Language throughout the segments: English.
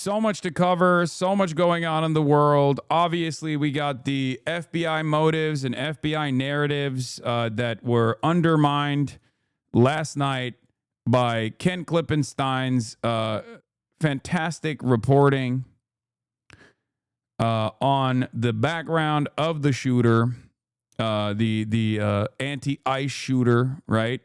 So much to cover, so much going on in the world. Obviously, we got the FBI motives and FBI narratives that were undermined last night by Ken Klippenstein's fantastic reporting on the background of the shooter, the anti-ICE shooter, right?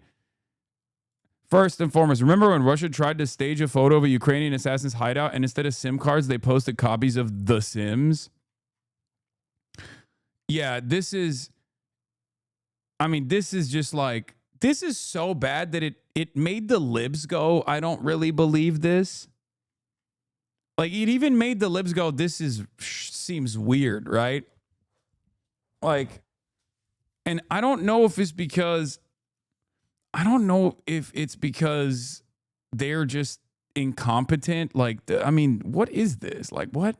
First and foremost, remember when Russia tried to stage a photo of a Ukrainian assassin's hideout and instead of SIM cards, they posted copies of The Sims? Yeah, this is just like, this is so bad that it made the libs go, I don't really believe this. Like, it even made the libs go, seems weird, right? Like, and I don't know if it's because they're just incompetent. Like, what is this? Like, what?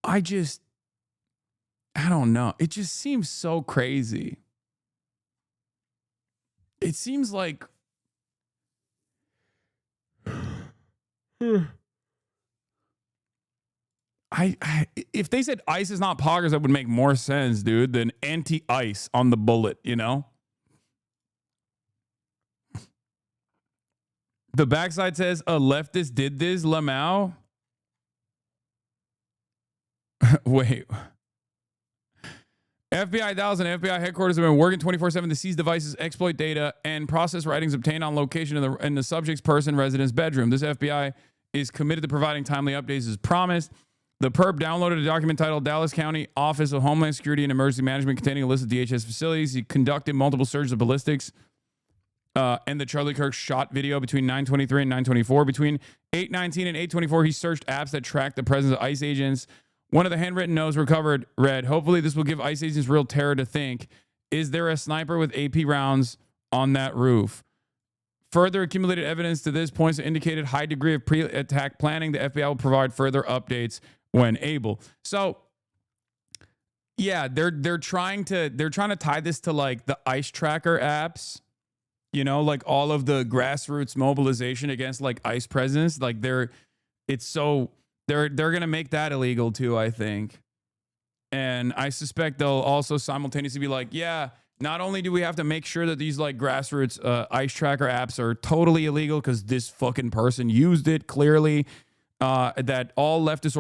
I don't know. It just seems so crazy. It seems like if they said ICE is not poggers, that would make more sense, dude, than anti-ICE on the bullet, you know? The backside says a leftist did this, Lamau. Wait. FBI Dallas and FBI headquarters have been working 24/7 to seize devices, exploit data, and process writings obtained on location in the subject's person residence bedroom. This FBI is committed to providing timely updates as promised. The perp downloaded a document titled Dallas County Office of Homeland Security and Emergency Management containing a list of DHS facilities. He conducted multiple searches of ballistics and the Charlie Kirk shot video between 9:23 and 9:24. Between 8:19 and 8:24, he searched apps that tracked the presence of ICE agents. One of the handwritten notes recovered read, "Hopefully this will give ICE agents real terror to think. Is there a sniper with AP rounds on that roof?" Further accumulated evidence to this points to indicated high degree of pre-attack planning. The FBI will provide further updates when able. So, yeah, they're trying to tie this to like the ICE tracker apps, you know, like all of the grassroots mobilization against like ICE presence. Like they're gonna make that illegal too, I think. And I suspect they'll also simultaneously be like, yeah, not only do we have to make sure that these like grassroots ICE tracker apps are totally illegal because this fucking person used it clearly, that all leftist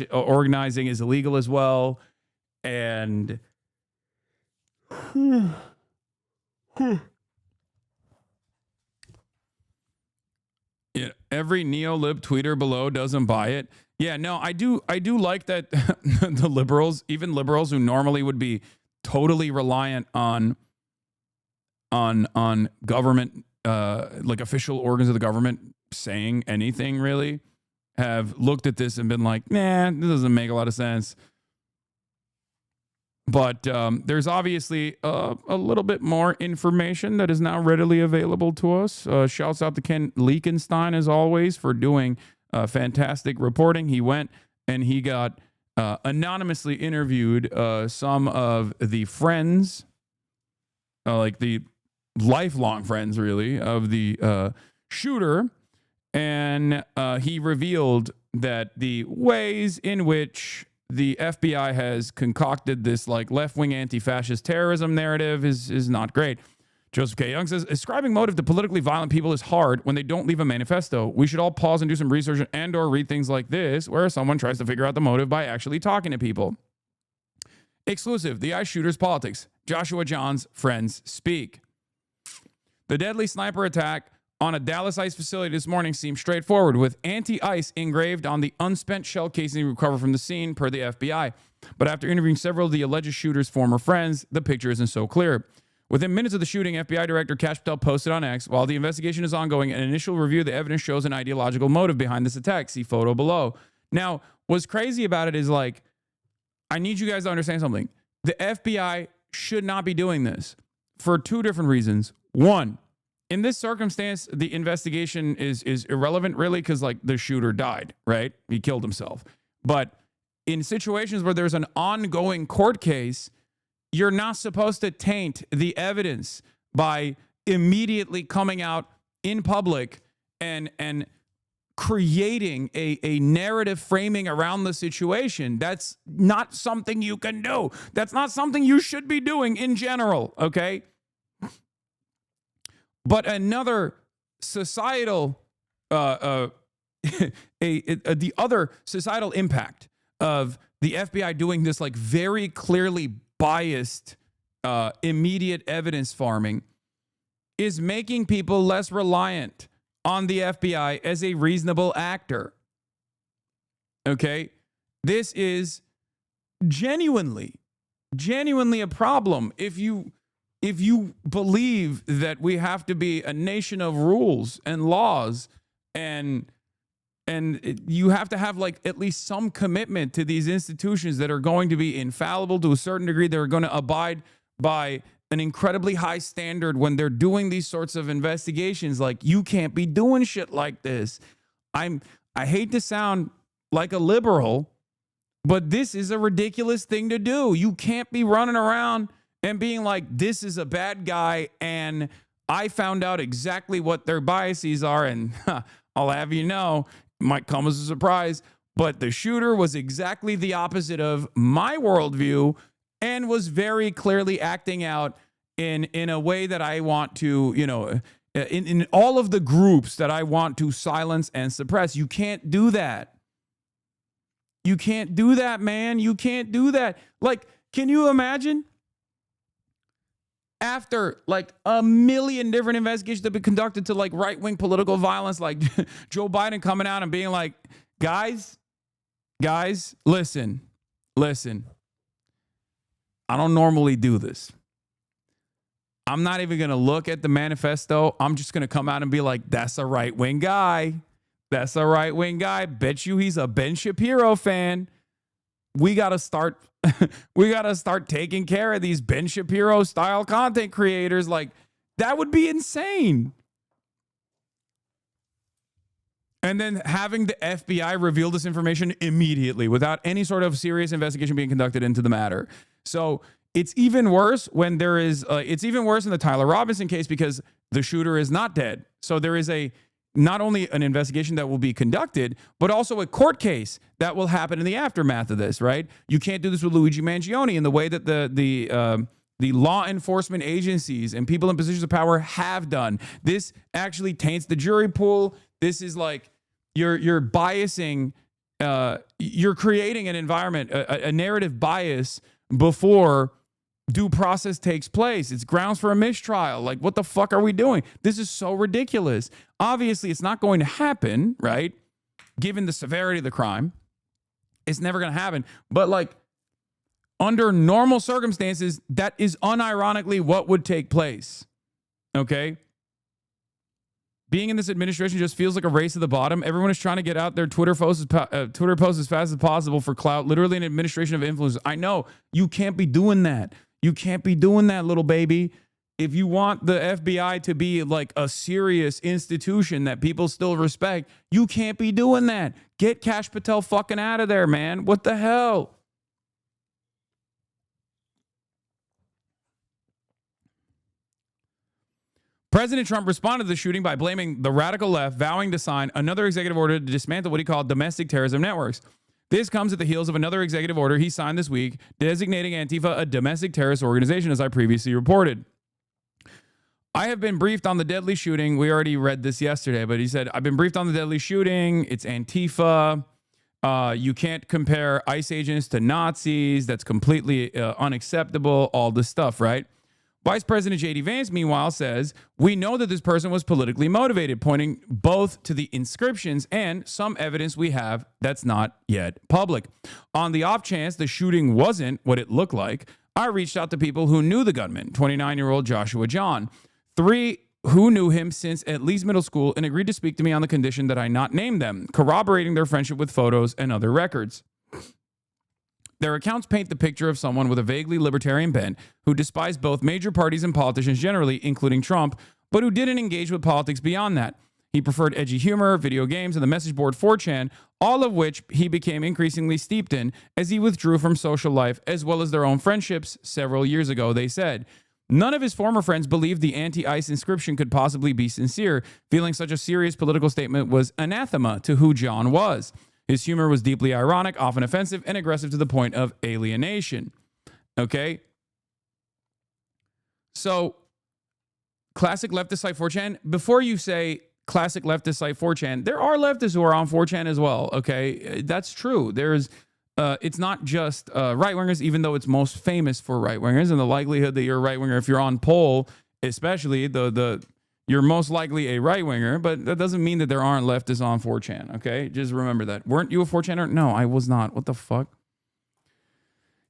organizing is illegal as well. And yeah, every neo-lib tweeter below doesn't buy it. Yeah, no, I do like that the liberals, even liberals who normally would be totally reliant on government, like official organs of the government saying anything really, have looked at this and been like, nah, this doesn't make a lot of sense. But there's obviously a little bit more information that is now readily available to us. Shouts out to Ken Leakenstein, as always, for doing fantastic reporting. He went and he got anonymously interviewed some of the friends, like the lifelong friends, really, of the shooter. And he revealed that the ways in which the FBI has concocted this like left-wing anti-fascist terrorism narrative is not great. Joseph K. Young says, ascribing motive to politically violent people is hard when they don't leave a manifesto. We should all pause and do some research and or read things like this, where someone tries to figure out the motive by actually talking to people. Exclusive, the ICE shooter's politics. Joshua John's friends speak. The deadly sniper attack on a Dallas ICE facility this morning seems straightforward, with anti-ICE engraved on the unspent shell casing recovered from the scene, per the FBI. But after interviewing several of the alleged shooter's former friends, the picture isn't so clear. Within minutes of the shooting, FBI Director Kash Patel posted on X, while the investigation is ongoing, an initial review of the evidence shows an ideological motive behind this attack. See photo below. Now, what's crazy about it is, like, I need you guys to understand something. The FBI should not be doing this for two different reasons. One, in this circumstance, the investigation is irrelevant, really, because, like, the shooter died, right? He killed himself. But in situations where there's an ongoing court case, you're not supposed to taint the evidence by immediately coming out in public and creating a narrative framing around the situation. That's not something you can do. That's not something you should be doing in general, okay? But another societal, the other societal impact of the FBI doing this like very clearly biased immediate evidence farming is making people less reliant on the FBI as a reasonable actor. Okay? This is genuinely a problem. If you believe that we have to be a nation of rules and laws and you have to have like at least some commitment to these institutions that are going to be infallible to a certain degree, they're going to abide by an incredibly high standard when they're doing these sorts of investigations. Like, you can't be doing shit like this. I hate to sound like a liberal, but this is a ridiculous thing to do. You can't be running around and being like, this is a bad guy, and I found out exactly what their biases are, and I'll have you know, it might come as a surprise, but the shooter was exactly the opposite of my worldview and was very clearly acting out in a way that I want to, in all of the groups that I want to silence and suppress. You can't do that. You can't do that, man. You can't do that. Like, can you imagine? After like a million different investigations that have been conducted to like right-wing political violence, like Joe Biden coming out and being like, guys, listen. I don't normally do this. I'm not even going to look at the manifesto. I'm just going to come out and be like, that's a right-wing guy. Bet you he's a Ben Shapiro fan. We got to start taking care of these Ben Shapiro style content creators. Like, that would be insane. And then having the FBI reveal this information immediately without any sort of serious investigation being conducted into the matter. So it's even worse when there is, it's even worse in the Tyler Robinson case because the shooter is not dead. So there is not only an investigation that will be conducted, but also a court case that will happen in the aftermath of this, right? You can't do this with Luigi Mangione in the way that the law enforcement agencies and people in positions of power have done. This actually taints the jury pool. This is like you're biasing, you're creating an environment, a narrative bias before due process takes place. It's grounds for a mistrial. Like, what the fuck are we doing? This is so ridiculous. Obviously, it's not going to happen, right? Given the severity of the crime, it's never going to happen. But like, under normal circumstances, that is unironically what would take place. Okay? Being in this administration just feels like a race to the bottom. Everyone is trying to get out their Twitter posts as fast as possible for clout. Literally an administration of influence. I know. You can't be doing that. You can't be doing that, little baby. If you want the FBI to be like a serious institution that people still respect, you can't be doing that. Get Kash Patel fucking out of there, man. What the hell? President Trump responded to the shooting by blaming the radical left, vowing to sign another executive order to dismantle what he called domestic terrorism networks. This comes at the heels of another executive order he signed this week, designating Antifa a domestic terrorist organization, as I previously reported. I have been briefed on the deadly shooting. We already read this yesterday, but he said, I've been briefed on the deadly shooting. It's Antifa. You can't compare ICE agents to Nazis. That's completely unacceptable. All this stuff, right? Vice President J.D. Vance, meanwhile, says, we know that this person was politically motivated, pointing both to the inscriptions and some evidence we have that's not yet public. On the off chance the shooting wasn't what it looked like, I reached out to people who knew the gunman, 29-year-old Joshua John, 3 who knew him since at least middle school and agreed to speak to me on the condition that I not name them, corroborating their friendship with photos and other records. Their accounts paint the picture of someone with a vaguely libertarian bent who despised both major parties and politicians generally, including Trump, but who didn't engage with politics beyond that. He preferred edgy humor, video games, and the message board 4chan, all of which he became increasingly steeped in as he withdrew from social life, as well as their own friendships several years ago, they said. None of his former friends believed the anti-ICE inscription could possibly be sincere, feeling such a serious political statement was anathema to who John was. His humor was deeply ironic, often offensive, and aggressive to the point of alienation. Okay? So, classic leftist site 4chan, before you say classic leftist site 4chan, there are leftists who are on 4chan as well, okay? That's true. There's it's not just right-wingers, even though it's most famous for right-wingers, and the likelihood that you're a right-winger, if you're on poll, especially, you're most likely a right-winger, but that doesn't mean that there aren't leftists on 4chan, okay? Just remember that. Weren't you a 4chaner? No, I was not. What the fuck?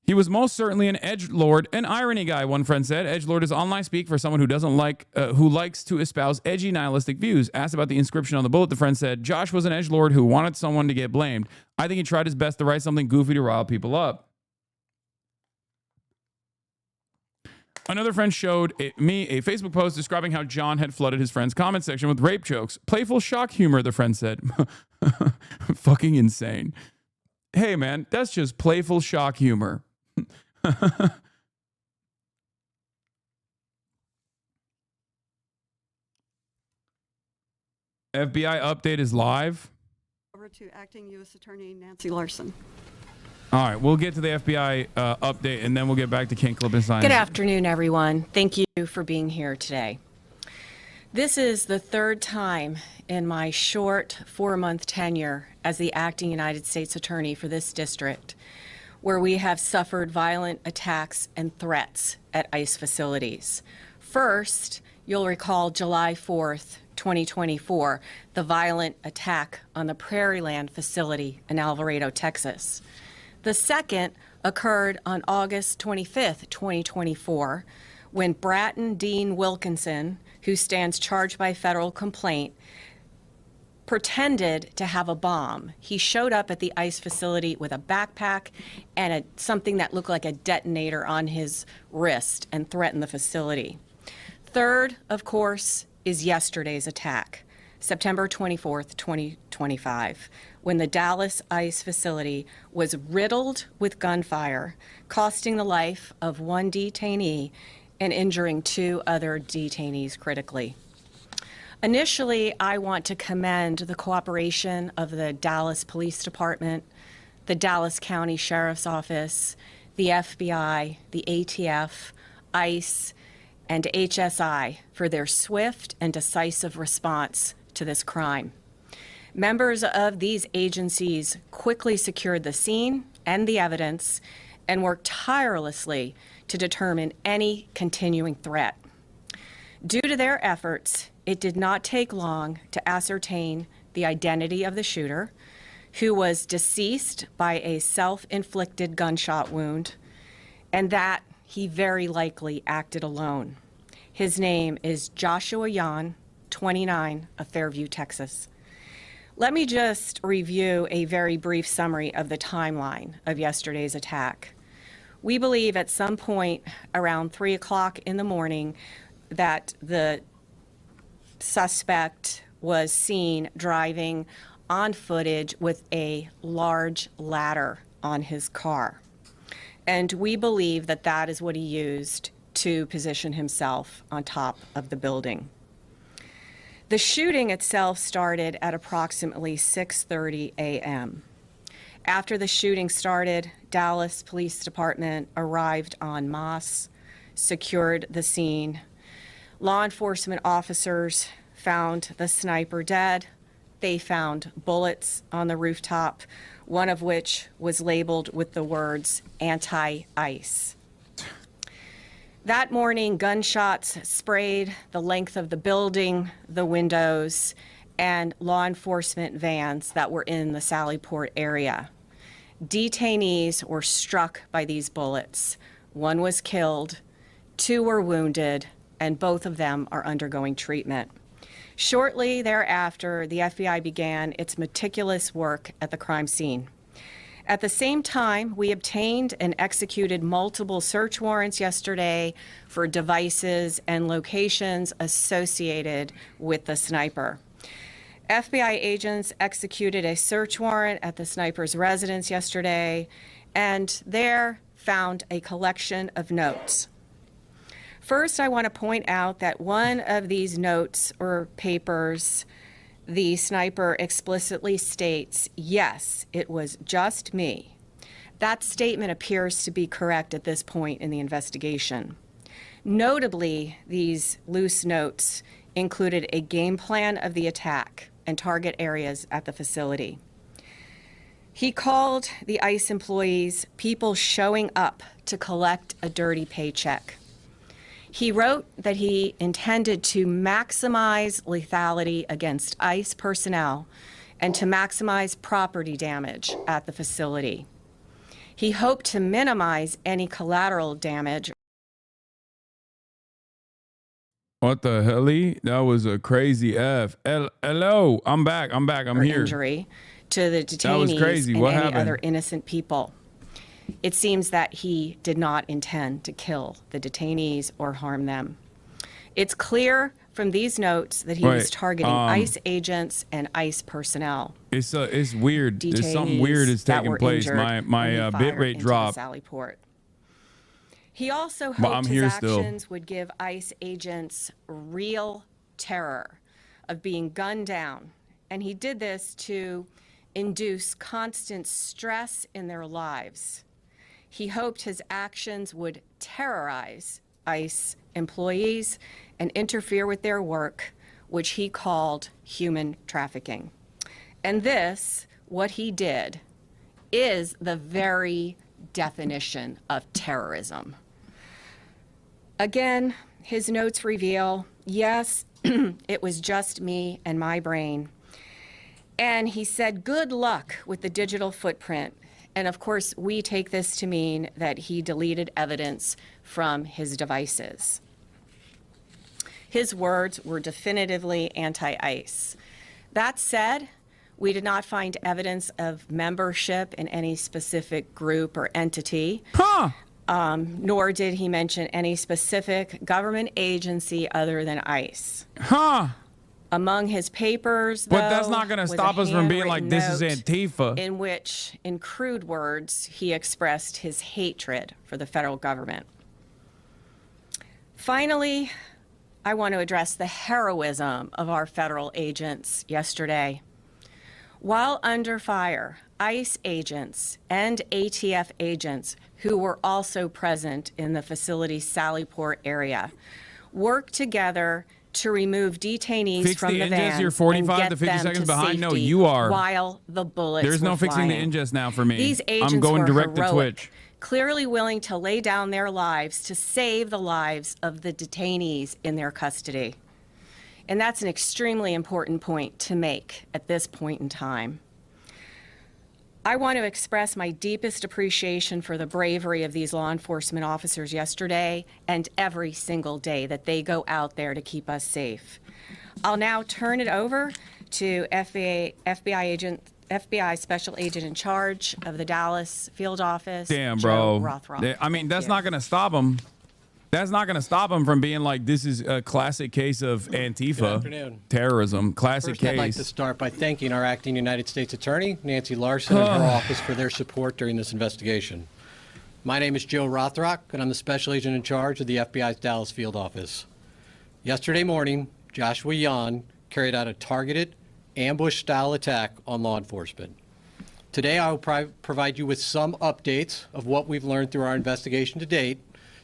He was most certainly an edgelord, an irony guy, one friend said. Edgelord is online speak for someone who doesn't like, who likes to espouse edgy nihilistic views. Asked about the inscription on the bullet, the friend said, Josh was an edgelord who wanted someone to get blamed. I think he tried his best to write something goofy to rile people up. Another friend showed me a Facebook post describing how John had flooded his friend's comment section with rape jokes. Playful shock humor, the friend said. Fucking insane. Hey, man, that's just playful shock humor. FBI update is live. Over to Acting U.S. Attorney Nancy Larson. All right, we'll get to the FBI update, and then we'll get back to Ken Klippenstein. Good afternoon, everyone. Thank you for being here today. This is the third time in my short 4-month tenure as the acting United States Attorney for this district where we have suffered violent attacks and threats at ICE facilities. First, you'll recall July 4th, 2024, the violent attack on the Prairieland facility in Alvarado, Texas. The second occurred on August 25th, 2024, when Bratton Dean Wilkinson, who stands charged by federal complaint, pretended to have a bomb. He showed up at the ICE facility with a backpack and something that looked like a detonator on his wrist and threatened the facility. Third, of course, is yesterday's attack, September 24th, 2025, when the Dallas ICE facility was riddled with gunfire, costing the life of one detainee and injuring 2 other detainees critically. Initially, I want to commend the cooperation of the Dallas Police Department, the Dallas County Sheriff's Office, the FBI, the ATF, ICE, and HSI for their swift and decisive response to this crime. Members of these agencies quickly secured the scene and the evidence and worked tirelessly to determine any continuing threat. Due to their efforts, it did not take long to ascertain the identity of the shooter, who was deceased by a self-inflicted gunshot wound, and that he very likely acted alone. His name is Joshua Yan, 29, of Fairview, Texas. Let me just review a very brief summary of the timeline of yesterday's attack. We believe at some point around 3 o'clock in the morning that the suspect was seen driving on footage with a large ladder on his car. And we believe that that is what he used to position himself on top of the building. The shooting itself started at approximately 6:30 a.m. After the shooting started, Dallas Police Department arrived en masse, secured the scene. Law enforcement officers found the sniper dead. They found bullets on the rooftop, one of which was labeled with the words anti-ICE. That morning, gunshots sprayed the length of the building, the windows, and law enforcement vans that were in the Sallyport area. Detainees were struck by these bullets. 1 was killed, 2 were wounded, and both of them are undergoing treatment. Shortly thereafter, the FBI began its meticulous work at the crime scene. At the same time, we obtained and executed multiple search warrants yesterday for devices and locations associated with the sniper. FBI agents executed a search warrant at the sniper's residence yesterday, and there found a collection of notes. First, I want to point out that one of these notes or papers, the sniper explicitly states, yes, it was just me. That statement appears to be correct at this point in the investigation. Notably, these loose notes included a game plan of the attack and target areas at the facility. He called the ICE employees people showing up to collect a dirty paycheck. He wrote that he intended to maximize lethality against ICE personnel and to maximize property damage at the facility. He hoped to minimize any collateral damage. What the hell? That was a crazy F. Hello, I'm back. I'm here. Injury to the detainees That was crazy. and What any happened? other innocent people. It seems that he did not intend to kill the detainees or harm them. It's clear from these notes that he was targeting ICE agents and ICE personnel. It's weird. There's something weird is taking place. My bit rate dropped. Sallyport. He also hoped his actions would give ICE agents real terror of being gunned down, and he did this to induce constant stress in their lives. He hoped his actions would terrorize ICE employees and interfere with their work, which he called human trafficking. And this, what he did, is the very definition of terrorism. Again, his notes reveal, yes, it was just me and my brain. And he said, good luck with the digital footprint. And of course, we take this to mean that he deleted evidence from his devices. His words were definitively anti-ICE. That said, we did not find evidence of membership in any specific group or entity. Nor did he mention any specific government agency other than ICE. Among his papers, though, but that's not going to stop us from being like, this is Antifa. In which, in crude words, he expressed his hatred for the federal government. Finally, I want to address the heroism of our federal agents yesterday. While under fire, ICE agents and ATF agents who were also present in the facility's Sallyport area worked together to remove detainees from the van You're 45 and get to 50 them seconds to behind. No, safety you are. while the bullets There's no were fixing flying. the ingest now for me. These agents I'm going were direct heroic, to Twitch. clearly willing to lay down their lives to save the lives of the detainees in their custody. And that's an extremely important point to make at this point in time. I want to express my deepest appreciation for the bravery of these law enforcement officers yesterday and every single day that they go out there to keep us safe. I'll now turn it over to FBI Special Agent in charge of the Dallas field office, Damn, Joe bro. Rothrock. I mean, Thank that's you. not going to stop them. That's not going to stop them from being like, this is a classic case of Antifa. Good afternoon. Terrorism. Classic First, case. I'd like to start by thanking our acting United States Attorney, Nancy Larson, and her office for their support during this investigation. My name is Joe Rothrock, and I'm the Special Agent in charge of the FBI's Dallas field office. Yesterday morning, Joshua Yan carried out a targeted, ambush-style attack on law enforcement. Today, I will provide you with some updates of what we've learned through our investigation to date,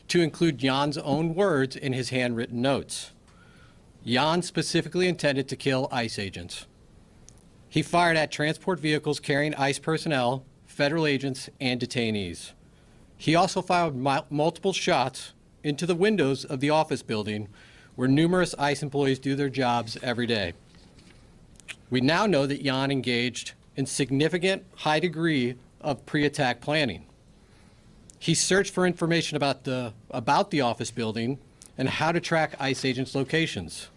to include Jan's own words in his handwritten notes. Jan specifically intended to kill ICE agents. He fired at transport vehicles carrying ICE personnel, federal agents, and detainees. He also fired multiple shots into the windows of the office building where numerous ICE employees do their jobs every day. We now know that Jan engaged in significant high degree of pre-attack planning. He searched for information about the office building and how to track ICE agents' locations.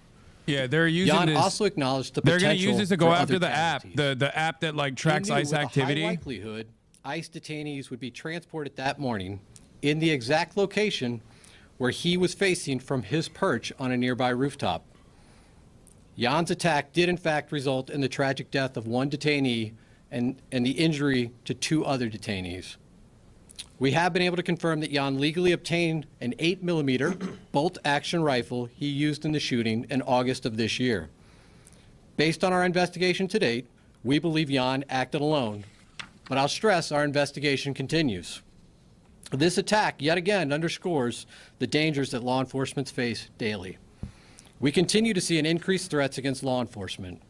Yeah, they're using Jan this. also acknowledged the They're potential going to use this to go for after other the app, casualties. the app that like tracks He knew ICE with a activity. high likelihood, ICE detainees would be transported that morning in the exact location where he was facing from his perch on a nearby rooftop. Jan's attack did in fact result in the tragic death of one detainee and the injury to two other detainees. We have been able to confirm that Jan legally obtained an 8mm bolt-action rifle he used in the shooting in August of this year. Based on our investigation to date, we believe Jan acted alone, but I'll stress our investigation continues. This attack yet again underscores the dangers that law enforcement face daily. We continue to see an increased threats against law enforcement.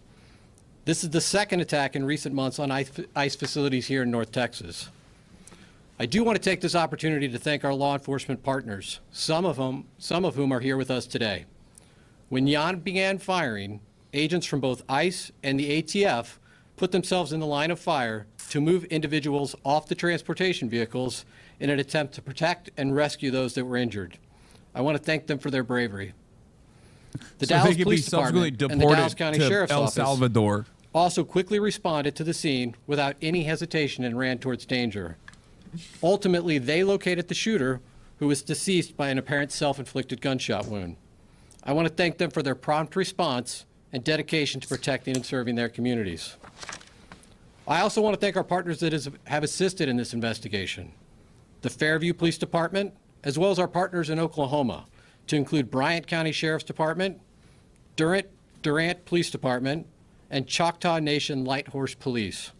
This is the second attack in recent months on ICE facilities here in North Texas. I do want to take this opportunity to thank our law enforcement partners, some of whom are here with us today. When Jan began firing, agents from both ICE and the ATF put themselves in the line of fire to move individuals off the transportation vehicles in an attempt to protect and rescue those that were injured. I want to thank them for their bravery. The So Dallas they could be Police subsequently Department and the Dallas deported County to Sheriff's El Office Salvador. also quickly responded to the scene without any hesitation and ran towards danger. Ultimately, they located the shooter, who was deceased by an apparent self-inflicted gunshot wound. I want to thank them for their prompt response and dedication to protecting and serving their communities. I also want to thank our partners that have assisted in this investigation. The Fairview Police Department, as well as our partners in Oklahoma, to include Bryant County Sheriff's Department, Durant Police Department, and Choctaw Nation Light Horse Police,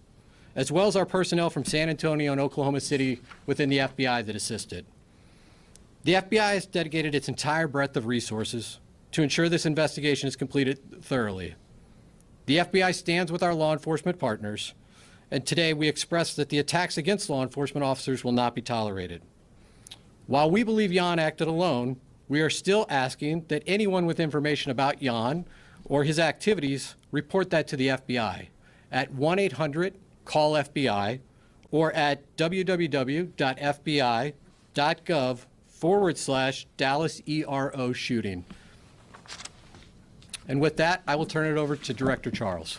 as well as our personnel from San Antonio and Oklahoma City within the FBI that assisted. The FBI has dedicated its entire breadth of resources to ensure this investigation is completed thoroughly. The FBI stands with our law enforcement partners, and today we express that the attacks against law enforcement officers will not be tolerated. While we believe Jan acted alone, we are still asking that anyone with information about Jan or his activities report that to the FBI at 1-800-CALL-FBI or at www.fbi.gov/Dallas ERO shooting. And with that, I will turn it over to Director Charles.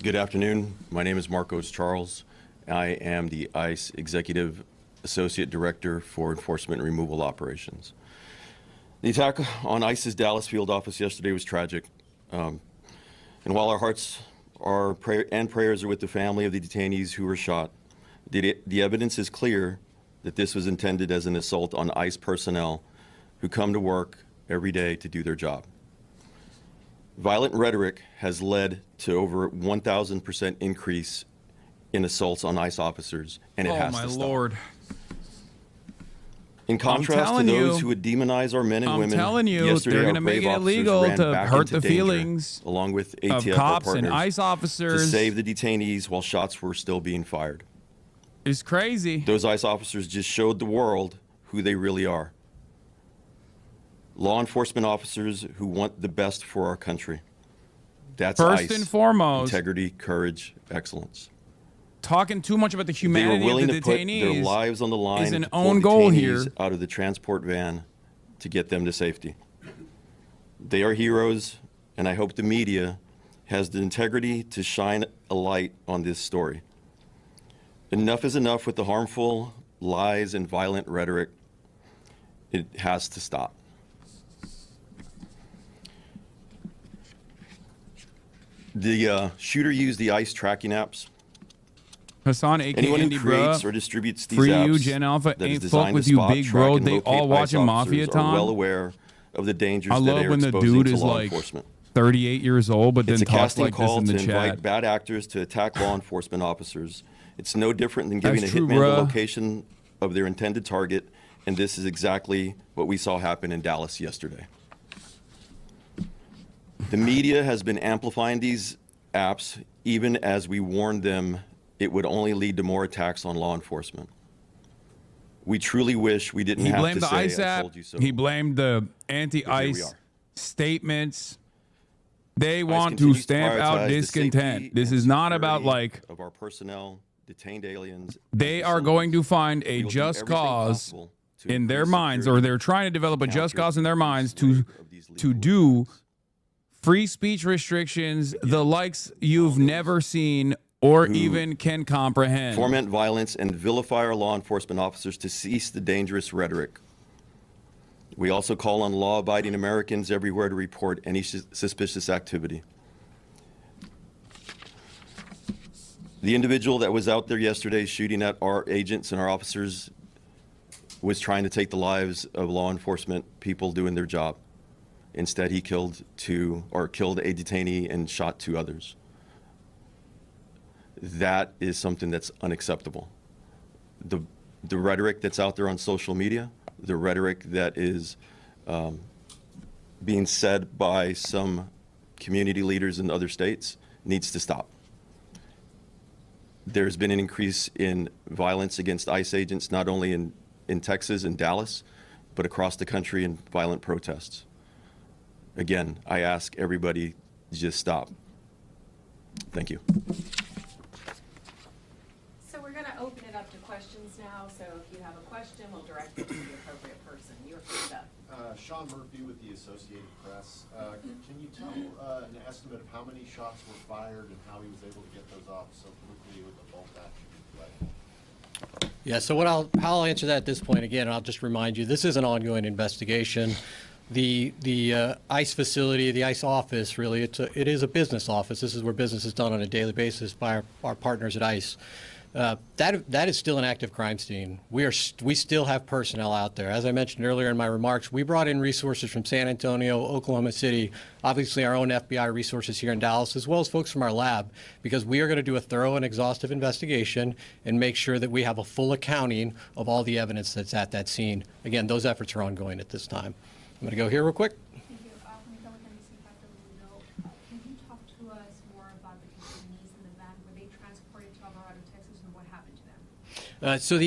Good afternoon. My name is Marcos Charles. I am the ICE Executive Associate Director for Enforcement and Removal Operations. The attack on ICE's Dallas field office yesterday was tragic. And while our hearts and prayers are with the family of the detainees who were shot, the evidence is clear that this was intended as an assault on ICE personnel who come to work every day to do their job. Violent rhetoric has led to over 1,000% increase in assaults on ICE officers, and it has to stop. Oh, my Lord. In contrast to those who would demonize our men and women, yesterday they're our going to make brave it officers illegal ran to back hurt into the danger, feelings along with of ATF, our cops and partners, ICE to officers. save the detainees while shots were still being fired. It's crazy. Those ICE officers just showed the world who they really are. Law enforcement officers who want the best for our country. That's First ICE. and foremost, Integrity, courage, excellence. talking too much about the They were humanity willing of the to put their detainees lives on the line is an to pull own goal detainees here. out of the transport van to get them to safety. They are heroes, and I hope the media has the integrity to shine a light on this story. Enough is enough with the harmful lies and violent rhetoric. It has to stop. The shooter used the ICE tracking apps. Hassan, aka Anyone Andy, who creates bruh. or distributes these Free apps you, Gen Alpha, that is ain't fuck designed with to you, spot, big track, bro. and They locate all ICE watching Mafia officers are Time. well aware of the dangers I that love they are when the exposing dude to is law like enforcement. 38 years old, but then It's a talks casting like this call in to the invite chat. bad actors to attack law enforcement officers. It's no different than giving That's a true, hitman bruh. the location of their intended target, and this is exactly what we saw happen in Dallas yesterday. The media has been amplifying these apps even as we warned them it would only lead to more attacks on law enforcement. We truly wish we didn't He have blamed to the say, ICE I app. told you so. He blamed the But here we anti-ICE are. statements. They ICE want to continues stamp prioritize out the discontent. safety This and is not about security like of our personnel, detained aliens. they and are going to facilities. find a We will do just everything cause possible to in their increase minds, or security they're trying to develop a just counter cause in their this minds wave to of these to legal do attacks. free speech restrictions, the likes you've never seen or even can comprehend. Foment violence and vilify our law enforcement officers to cease the dangerous rhetoric. We also call on law-abiding Americans everywhere to report any suspicious activity. The individual that was out there yesterday shooting at our agents and our officers was trying to take the lives of law enforcement people doing their job. Instead, he killed a detainee and shot 2 others. That is something that's unacceptable. The rhetoric that's out there on social media, the rhetoric that is being said by some community leaders in other states needs to stop. There's been an increase in violence against ICE agents, not only in Texas and Dallas, but across the country in violent protests. Again, I ask everybody to just stop. Thank you. So we're going to open it up to questions now. So if you have a question, we'll direct it to the appropriate person. You're first up. Sean Murphy with the Associated Press. Can you tell an estimate of how many shots were fired and how he was able to get those off so quickly with the bolt action rifle? Yeah, so how I'll answer that at this point, again, I'll just remind you, this is an ongoing investigation. The ICE facility, the ICE office, really, it is a business office. This is where business is done on a daily basis by our partners at ICE. That is still an active crime scene. We still have personnel out there. As I mentioned earlier in my remarks, we brought in resources from San Antonio, Oklahoma City, obviously our own FBI resources here in Dallas, as well as folks from our lab, because we are going to do a thorough and exhaustive investigation and make sure that we have a full accounting of all the evidence that's at that scene. Again, those efforts are ongoing at this time. I'm going to go here real quick. Thank you. Can you talk to us more about the detainees in the van? Were they transported to Alvarado, Texas, and what happened to them? So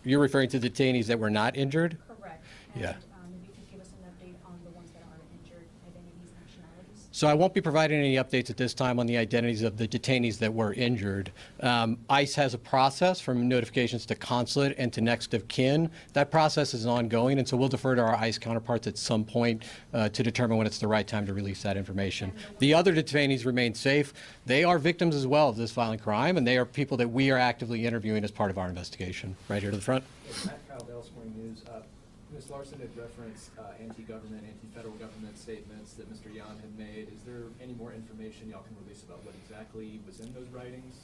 you're referring to detainees that were not injured? Correct. Yeah. And maybe you could give us an update on the ones that are injured, identities, nationalities. So I won't be providing any updates at this time on the identities of the detainees that were injured. ICE has a process from notifications to consulate and to next of kin. That process is ongoing, and so we'll defer to our ICE counterparts at some point to determine when it's the right time to release that information. The other detainees remain safe. They are victims as well of this violent crime, and they are people that we are actively interviewing as part of our investigation. Right here to the front. Matt Kyle, Dallas Morning News. Ms. Larson had referenced anti-government, anti-federal government statements that Mr. Yan had made. Is there any more information y'all can release about what exactly was in those writings?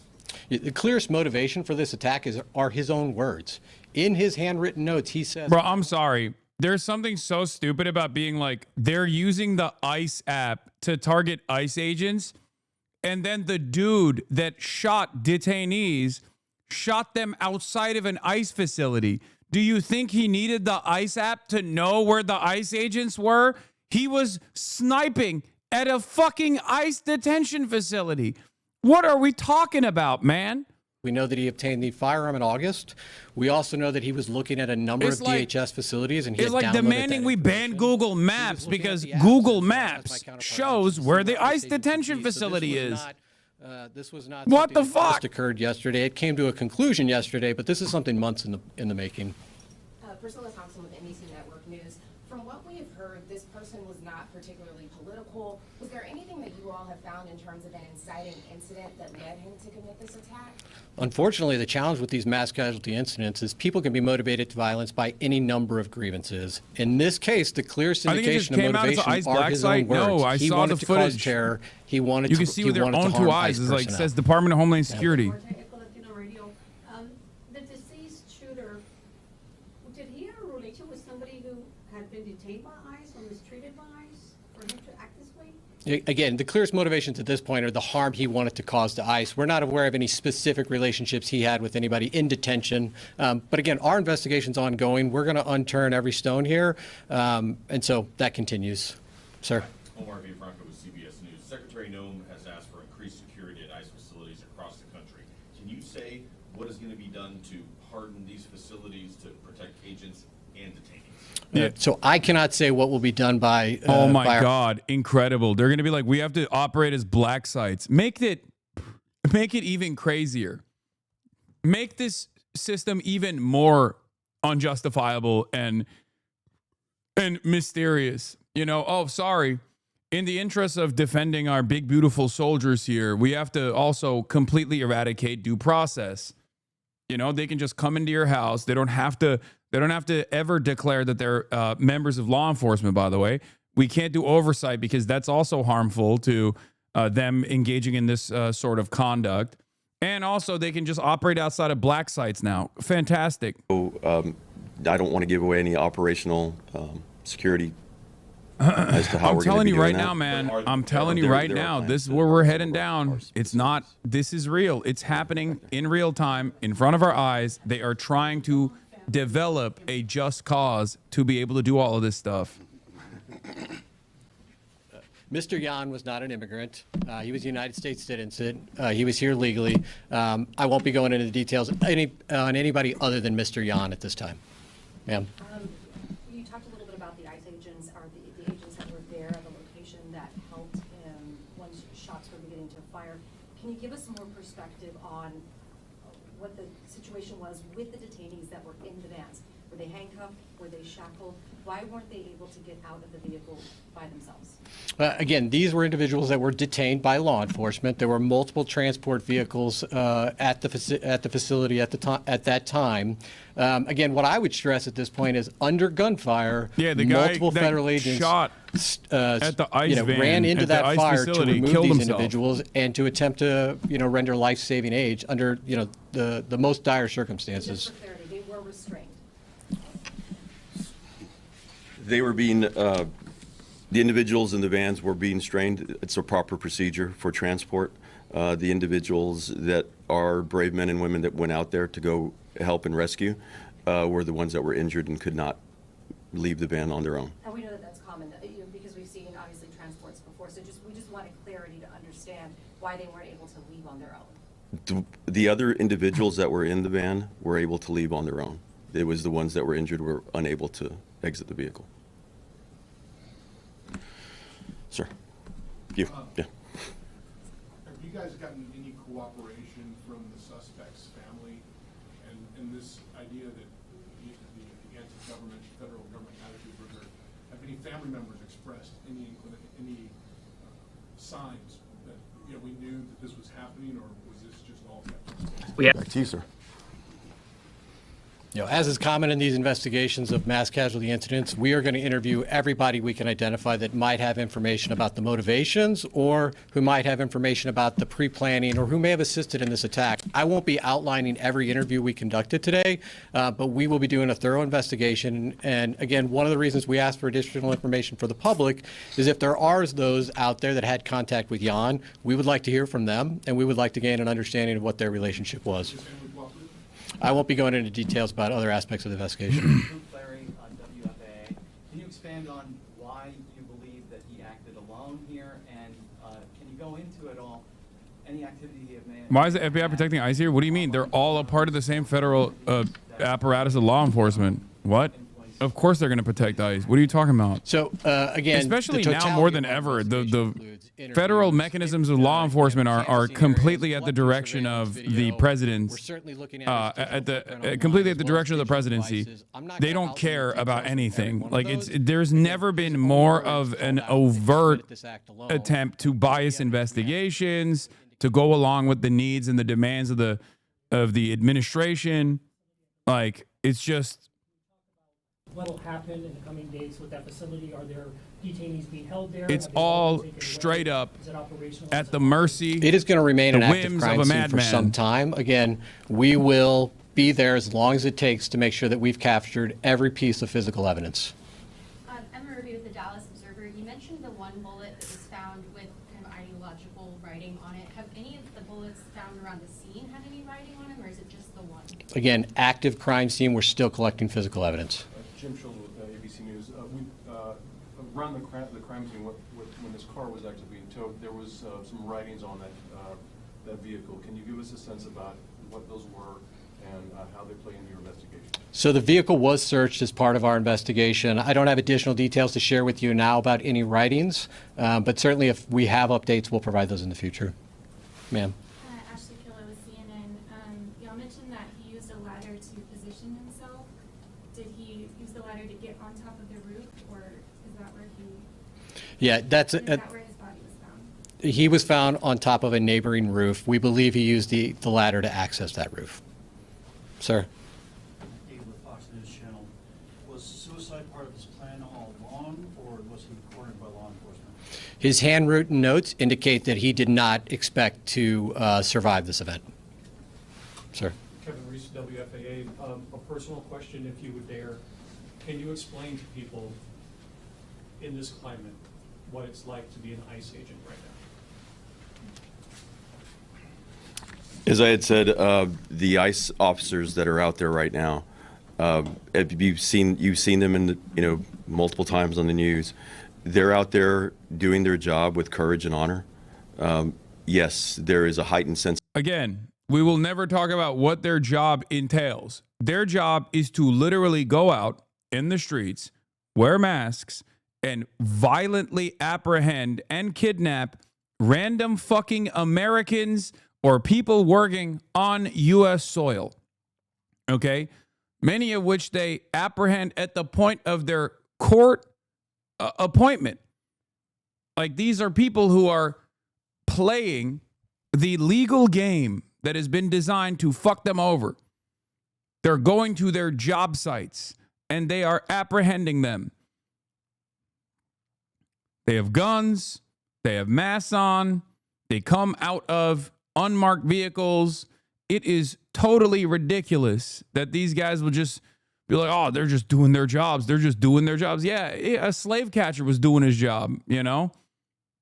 The clearest motivation for this attack are his own words. In his handwritten notes, he says... Bro, I'm sorry. There's something so stupid about being like, they're using the ICE app to target ICE agents, and then the dude that shot detainees shot them outside of an ICE facility. Do you think he needed the ICE app to know where the ICE agents were? He was sniping at a fucking ICE detention facility. What are we talking about, man? We know that he obtained the firearm in August. We also know that he was looking at a number of DHS facilities, and he it's had like downloaded demanding that we ban information. Google He was Maps looking at because the apps, Google as my Maps counterpart shows asked where to see the what ICE ICE detention agencies. So facility is. This was not What the something that fuck? just occurred yesterday. It came to a conclusion yesterday, but this is something months in the making. Priscilla Thompson with NBC Network News. From what we have heard, this person was not particularly political. Was there anything that you all have found in terms of an inciting incident that led him to commit this attack? Unfortunately, the challenge with these mass casualty incidents is people can be motivated to violence by any number of grievances. In this case, the clearest I think it just indication of came out as motivation an ICE are black his site. own words. No, I he saw wanted the to cause footage. terror. He wanted You to. can see he with your wanted to own harm two ICE eyes. It's like, it personnel. says Department of Homeland Security. Latino Radio. The deceased shooter, did he have a relation with somebody who had been detained by ICE or mistreated by ICE for him to act this way? Again, the clearest motivations at this point are the harm he wanted to cause to ICE. We're not aware of any specific relationships he had with anybody in detention. But again, our investigation's ongoing. We're going to unturn every stone here. And so that continues. Sir. Omar Villafranca with CBS News. Secretary Noem has asked for increased security at ICE facilities across the country. Can you say what is going to be done to harden these facilities to protect agents and detainees? So I cannot say what will be done by. Oh my by our- God, incredible! They're gonna be like, we have to operate as black sites. Make it even crazier. Make this system even more unjustifiable and mysterious. You know, oh, sorry. In the interest of defending our big, beautiful soldiers here, we have to also completely eradicate due process. You know, they can just come into your house. They don't have to ever declare that they're members of law enforcement, by the way. We can't do oversight because that's also harmful to them engaging in this sort of conduct. And also, they can just operate outside of black sites now. Fantastic. I don't want to give away any operational security as to how I'm we're going to telling be you doing right that. now, man. I'm telling you There- right there are now. plans This is to where we're have heading some of our down. It's not. This is real. It's happening in real time in front of our eyes. They are trying to develop a just cause to be able to do all of this stuff. Mr. Yan was not an immigrant. He was a United States citizen. He was here legally. I won't be going into the details on anybody other than Mr. Yan at this time. Ma'am. You talked a little bit about the ICE agents, or the agents that were there at the location that helped him when shots were beginning to fire. Can you give us some more perspective on what the situation was with the detainees that were in the vans? Were they handcuffed? Were they shackled? Why weren't they able to get out of the vehicle by themselves? Again, these were individuals that were detained by law enforcement. There were multiple transport vehicles at the facility at that time. Again, what I would stress at this point is under gunfire, Yeah, the guy multiple that federal agents shot at the ICE van ran into at the that ICE fire to facility, remove killed these himself. individuals and to attempt to render life-saving aid under the most dire circumstances. Just for clarity, they were restrained. They were being, the individuals in the vans were being strained. It's a proper procedure for transport. The individuals that are brave men and women that went out there to go help and rescue were the ones that were injured and could not leave the van on their own. And we know that that's common, because we've seen obviously transports before, so we just wanted clarity to understand why they weren't able to leave on their own. The other individuals that were in the van were able to leave on their own. It was the ones that were injured were unable to exit the vehicle. Sir, you, yeah. Have you guys gotten any cooperation from the suspect's family and this idea that the anti-government, federal government attitude were there? Have any family members expressed any signs that we knew that this was happening, or was this just all kept? Back to you, sir. As is common in these investigations of mass casualty incidents, we are going to interview everybody we can identify that might have information about the motivations or who might have information about the pre-planning or who may have assisted in this attack. I won't be outlining every interview we conducted today, but we will be doing a thorough investigation. And again, one of the reasons we ask for additional information for the public is if there are those out there that had contact with Jan, we would like to hear from them, and we would like to gain an understanding of what their relationship was. I won't be going into details about other aspects of the investigation. Larry, WFAA. Can you expand on why you believe that he acted alone here, and can you go into it all, any activity he may have? Why is the FBI protecting ICE here? What do you mean? They're all a part of the same federal apparatus of law enforcement. What? Of course they're going to protect ICE. What are you talking about? So again, especially the now totality more of than our ever, investigation the includes federal interviews, mechanisms of law enforcement are completely at the direction of the We're president's. certainly looking at Completely at the direction of the presidency. They don't care about anything. Like there's never been more of an overt attempt to bias investigations, to go along with the needs and the demands of the administration. Like it's just. What'll happen in the coming days with that facility? Are there detainees being held there? It's Have they all all been taken straight away? up Is it operational? at the mercy. It is going to remain an the active whims crime of a scene for some madman. time. Again, we will be there as long as it takes to make sure that we've captured every piece of physical evidence. Emma Ruby with the Dallas Observer. You mentioned the one bullet that was found with kind of ideological writing on it. Have any of the bullets found around the scene had any writing on them, or is it just the one? Again, active crime scene. We're still collecting physical evidence. Jim Schultz with ABC News. Around the crime scene, when this car was actually being towed, there was some writings on that vehicle. Can you give us a sense about what those were and how they play into your investigation? So the vehicle was searched as part of our investigation. I don't have additional details to share with you now about any writings, but certainly if we have updates, we'll provide those in the future. Ma'am. Ashley Killer with CNN. Y'all mentioned that he used a ladder to position himself. Did he use the ladder to get on top of the roof, or is that where he? Yeah, Is that where his body was found? he was found on top of a neighboring roof. We believe he used the ladder to access that roof. Sir. David with Fox News Channel. Was suicide part of his plan all along, or was he cornered by law enforcement? His handwritten notes indicate that he did not expect to survive this event. Sir. Kevin Reese, WFAA. A personal question, if you would dare. Can you explain to people in this climate what it's like to be an ICE agent right now? As I had said, the ICE officers that are out there right now, you've seen them in multiple times on the news. They're out there doing their job with courage and honor. Yes, there is a heightened sense. Again, we will never talk about what their job entails. Their job is to literally go out in the streets, wear masks, and violently apprehend and kidnap random fucking Americans or people working on U.S. soil. Okay? Many of which they apprehend at the point of their court appointment. Like, these are people who are playing the legal game that has been designed to fuck them over. They're going to their job sites and they are apprehending them. They have guns, they have masks on, they come out of unmarked vehicles. It is totally ridiculous that these guys will just be like, oh, they're just doing their jobs. They're just doing their jobs. Yeah, a slave catcher was doing his job, you know?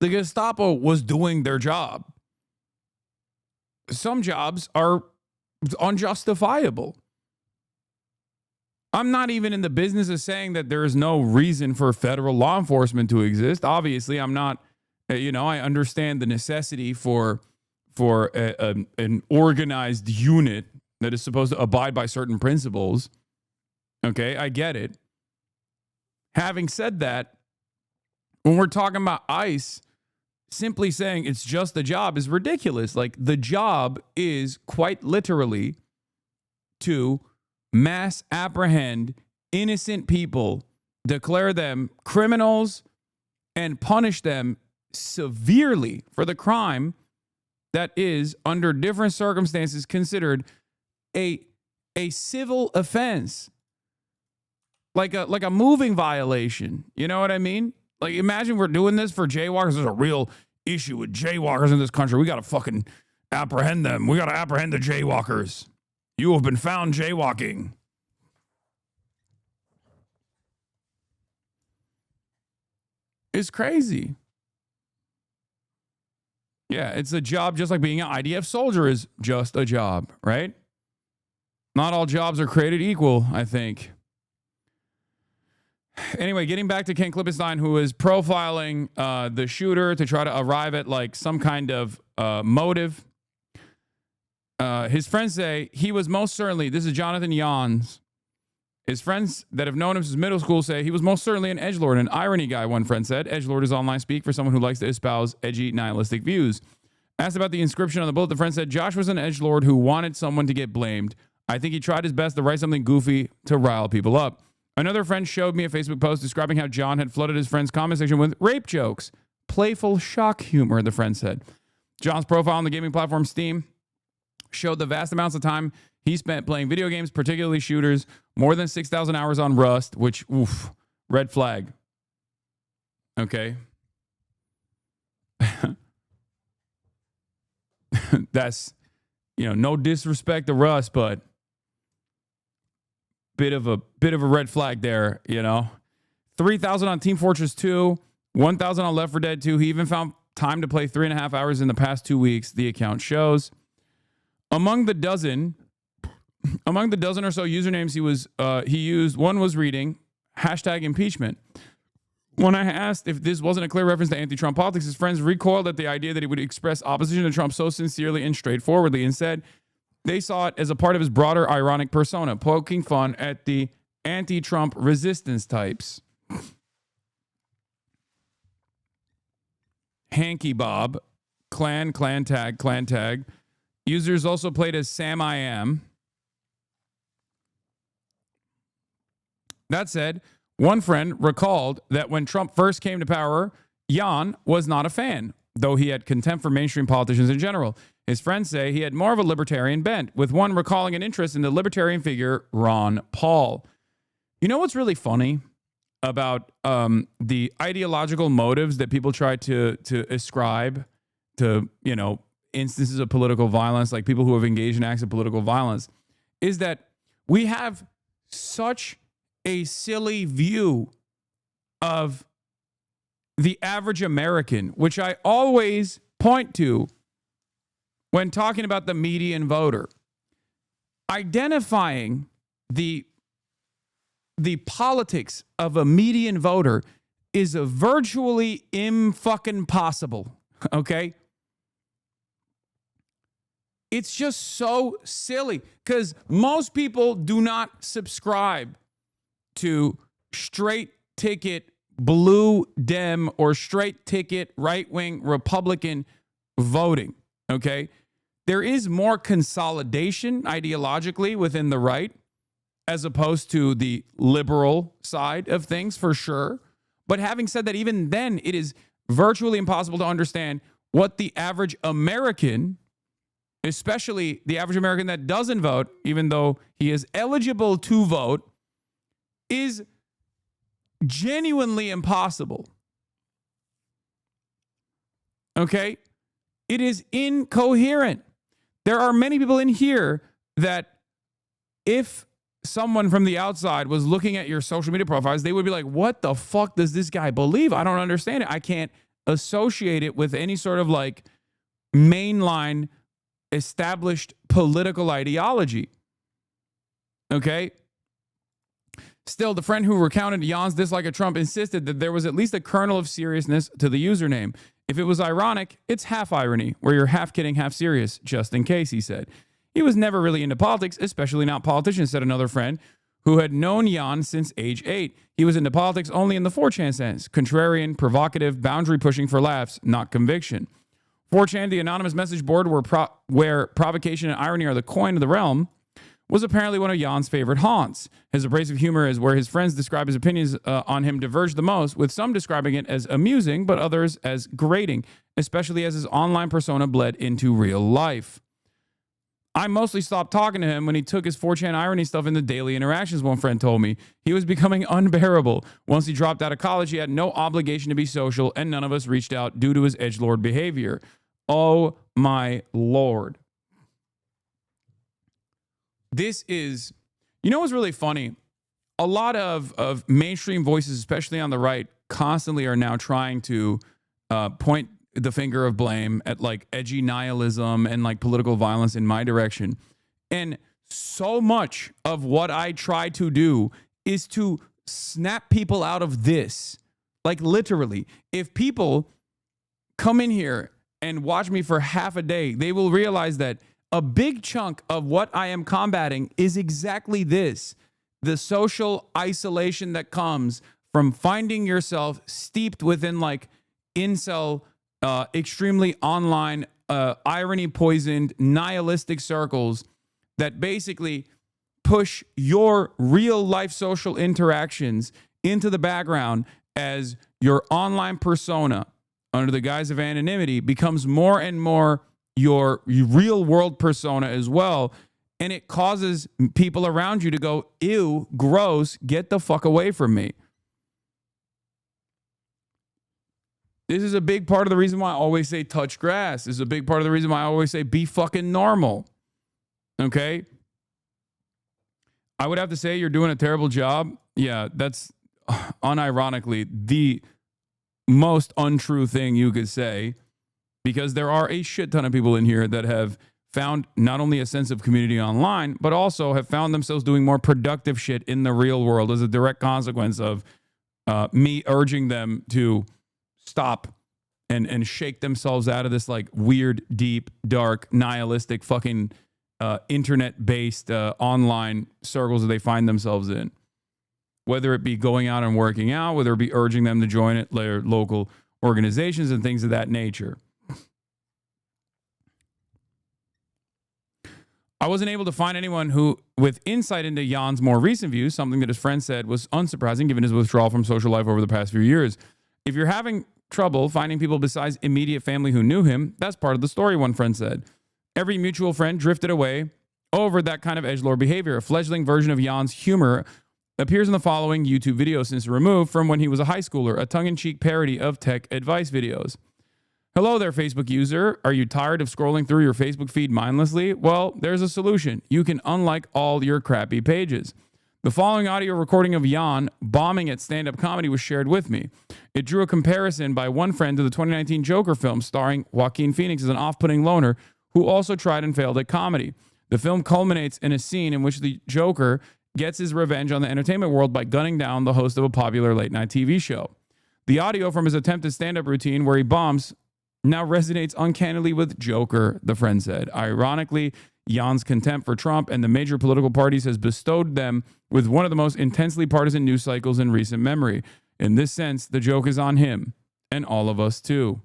The Gestapo was doing their job. Some jobs are unjustifiable. I'm not even in the business of saying that there is no reason for federal law enforcement to exist. Obviously, I'm not, I understand the necessity for an organized unit that is supposed to abide by certain principles. Okay, I get it. Having said that, when we're talking about ICE, simply saying it's just a job is ridiculous. Like, the job is quite literally to mass apprehend innocent people, declare them criminals, and punish them severely for the crime that is, under different circumstances, considered a civil offense. Like a moving violation. You know what I mean? Like, imagine we're doing this for jaywalkers. There's a real issue with jaywalkers in this country. We got to fucking apprehend them. We got to apprehend the jaywalkers. You have been found jaywalking. It's crazy. Yeah, it's a job just like being an IDF soldier is just a job, right? Not all jobs are created equal, I think. Anyway, getting back to Ken Klippenstein, who is profiling the shooter to try to arrive at like some kind of motive. His friends say he was most certainly, this is Jonathan Yans. His friends that have known him since middle school say he was most certainly an edgelord, an irony guy, one friend said. Edgelord is online speak for someone who likes to espouse edgy, nihilistic views. Asked about the inscription on the bullet, the friend said Josh was an edgelord who wanted someone to get blamed. I think he tried his best to write something goofy to rile people up. Another friend showed me a Facebook post describing how John had flooded his friend's comment section with rape jokes. Playful shock humor, the friend said. John's profile on the gaming platform Steam showed the vast amounts of time he spent playing video games, particularly shooters, more than 6,000 hours on Rust, which, oof, red flag. Okay. That's, no disrespect to Rust, but bit of a red flag there, 3,000 on Team Fortress 2, 1,000 on Left 4 Dead 2. He even found time to play 3.5 hours in the past 2 weeks, the account shows. Among the dozen or so usernames he used, one was reading #impeachment. When I asked if this wasn't a clear reference to anti-Trump politics, his friends recoiled at the idea that he would express opposition to Trump so sincerely and straightforwardly. Instead, they saw it as a part of his broader ironic persona, poking fun at the anti-Trump resistance types. Hanky Bob, clan tag. Users also played as Sam I Am. That said, one friend recalled that when Trump first came to power, Jan was not a fan, though he had contempt for mainstream politicians in general. His friends say he had more of a libertarian bent, with one recalling an interest in the libertarian figure Ron Paul. You know what's really funny about the ideological motives that people try to ascribe to, instances of political violence, like people who have engaged in acts of political violence, is that we have such a silly view of the average American, which I always point to when talking about the median voter. Identifying the politics of a median voter is a virtually fucking possible, okay? It's just so silly because most people do not subscribe to straight ticket blue Dem or straight ticket right-wing Republican voting, okay? There is more consolidation ideologically within the right as opposed to the liberal side of things, for sure. But having said that, even then, it is virtually impossible to understand what the average American, especially the average American that doesn't vote, even though he is eligible to vote, is genuinely impossible. Okay? It is incoherent. There are many people in here that if someone from the outside was looking at your social media profiles, they would be like, what the fuck does this guy believe? I don't understand it. I can't associate it with any sort of like mainline established political ideology. Okay? Still, the friend who recounted Jan's dislike of Trump insisted that there was at least a kernel of seriousness to the username. If it was ironic, it's half irony, where you're half kidding, half serious, just in case, he said. He was never really into politics, especially not politicians, said another friend who had known Jan since age 8. He was into politics only in the 4chan sense, contrarian, provocative, boundary pushing for laughs, not conviction. 4chan, the anonymous message board where provocation and irony are the coin of the realm, was apparently one of Jan's favorite haunts. His abrasive humor is where his friends describe his opinions on him diverge the most, with some describing it as amusing, but others as grating, especially as his online persona bled into real life. I mostly stopped talking to him when he took his 4chan irony stuff into daily interactions, one friend told me. He was becoming unbearable. Once he dropped out of college, he had no obligation to be social, and none of us reached out due to his edgelord behavior. Oh my Lord. This is, you know what's really funny? A lot of mainstream voices, especially on the right, constantly are now trying to point the finger of blame at like edgy nihilism and like political violence in my direction. And so much of what I try to do is to snap people out of this. Like literally, if people come in here and watch me for half a day, they will realize that a big chunk of what I am combating is exactly this: the social isolation that comes from finding yourself steeped within like incel, extremely online, irony poisoned, nihilistic circles that basically push your real life social interactions into the background as your online persona, under the guise of anonymity, becomes more and more your real world persona as well. And it causes people around you to go, ew, gross, get the fuck away from me. This is a big part of the reason why I always say touch grass. This is a big part of the reason why I always say be fucking normal. Okay? I would have to say you're doing a terrible job. Yeah, that's unironically the most untrue thing you could say, because there are a shit ton of people in here that have found not only a sense of community online, but also have found themselves doing more productive shit in the real world as a direct consequence of me urging them to stop and shake themselves out of this like weird, deep, dark, nihilistic fucking internet-based online circles that they find themselves in. Whether it be going out and working out, whether it be urging them to join it, their local organizations and things of that nature. I wasn't able to find anyone who, with insight into Jan's more recent views, something that his friend said was unsurprising given his withdrawal from social life over the past few years. If you're having trouble finding people besides immediate family who knew him, that's part of the story, one friend said. Every mutual friend drifted away over that kind of edgelord behavior. A fledgling version of Jan's humor appears in the following YouTube video since removed from when he was a high schooler, a tongue-in-cheek parody of tech advice videos. Hello there, Facebook user. Are you tired of scrolling through your Facebook feed mindlessly? Well, there's a solution. You can unlike all your crappy pages. The following audio recording of Jan bombing at stand-up comedy was shared with me. It drew a comparison by one friend to the 2019 Joker film starring Joaquin Phoenix as an off-putting loner who also tried and failed at comedy. The film culminates in a scene in which the Joker gets his revenge on the entertainment world by gunning down the host of a popular late-night TV show. The audio from his attempted stand-up routine where he bombs now resonates uncannily with Joker, the friend said. Ironically, Jan's contempt for Trump and the major political parties has bestowed them with one of the most intensely partisan news cycles in recent memory. In this sense, the joke is on him and all of us too.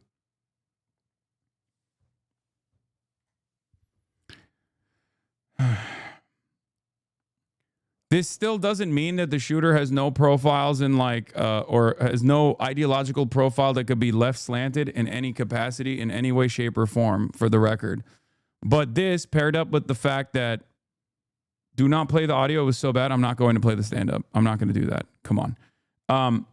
This still doesn't mean that the shooter has no profiles in or has no ideological profile that could be left slanted in any capacity, in any way, shape, or form, for the record. But this paired up with the fact that do not play the audio was so bad, I'm not going to play the stand-up. I'm not going to do that. Come on.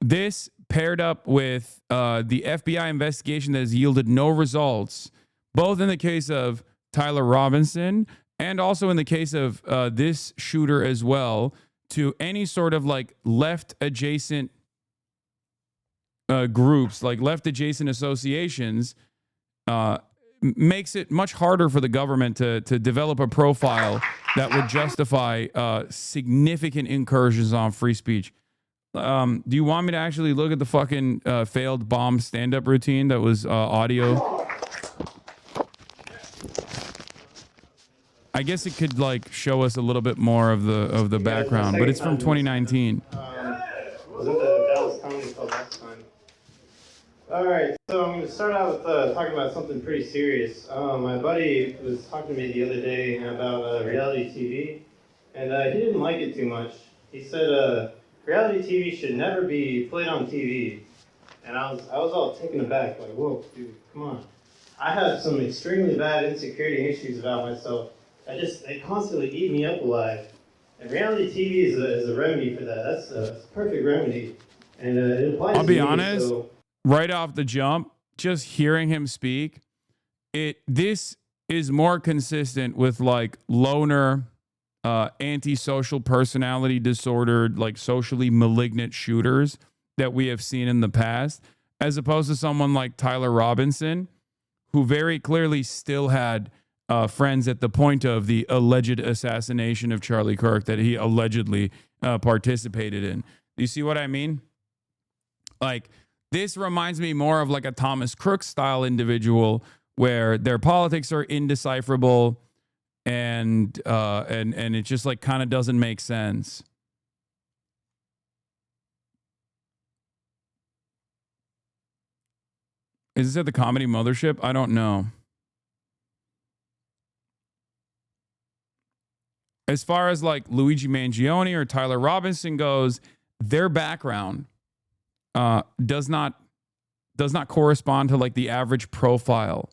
This paired up with the FBI investigation that has yielded no results, both in the case of Tyler Robinson and also in the case of this shooter as well, to any sort of like left adjacent groups, like left adjacent associations, makes it much harder for the government to develop a profile that would justify significant incursions on free speech. Do you want me to actually look at the fucking failed bomb stand-up routine that was audio? I guess it could like show us a little bit more of the background, but it's from 2019. Was at the Dallas Comedy Club last time. All right, so I'm going to start out with talking about something pretty serious. My buddy was talking to me the other day about reality TV, and he didn't like it too much. He said reality TV should never be played on TV, and I was all taken aback, like, whoa, dude, come on. I have some extremely bad insecurity issues about myself. They constantly eat me up alive. And reality TV is a remedy for that. That's a perfect remedy. And it applies I'll to be me, honest, so. right off the jump, just hearing him speak, this is more consistent with like loner, antisocial personality disordered, like socially malignant shooters that we have seen in the past, as opposed to someone like Tyler Robinson, who very clearly still had friends at the point of the alleged assassination of Charlie Kirk that he allegedly participated in. Do you see what I mean? Like, this reminds me more of like a Thomas Crook style individual where their politics are indecipherable and it just like kind of doesn't make sense. Is this at the Comedy Mothership? I don't know. As far as like Luigi Mangione or Tyler Robinson goes, their background does not correspond to like the average profile.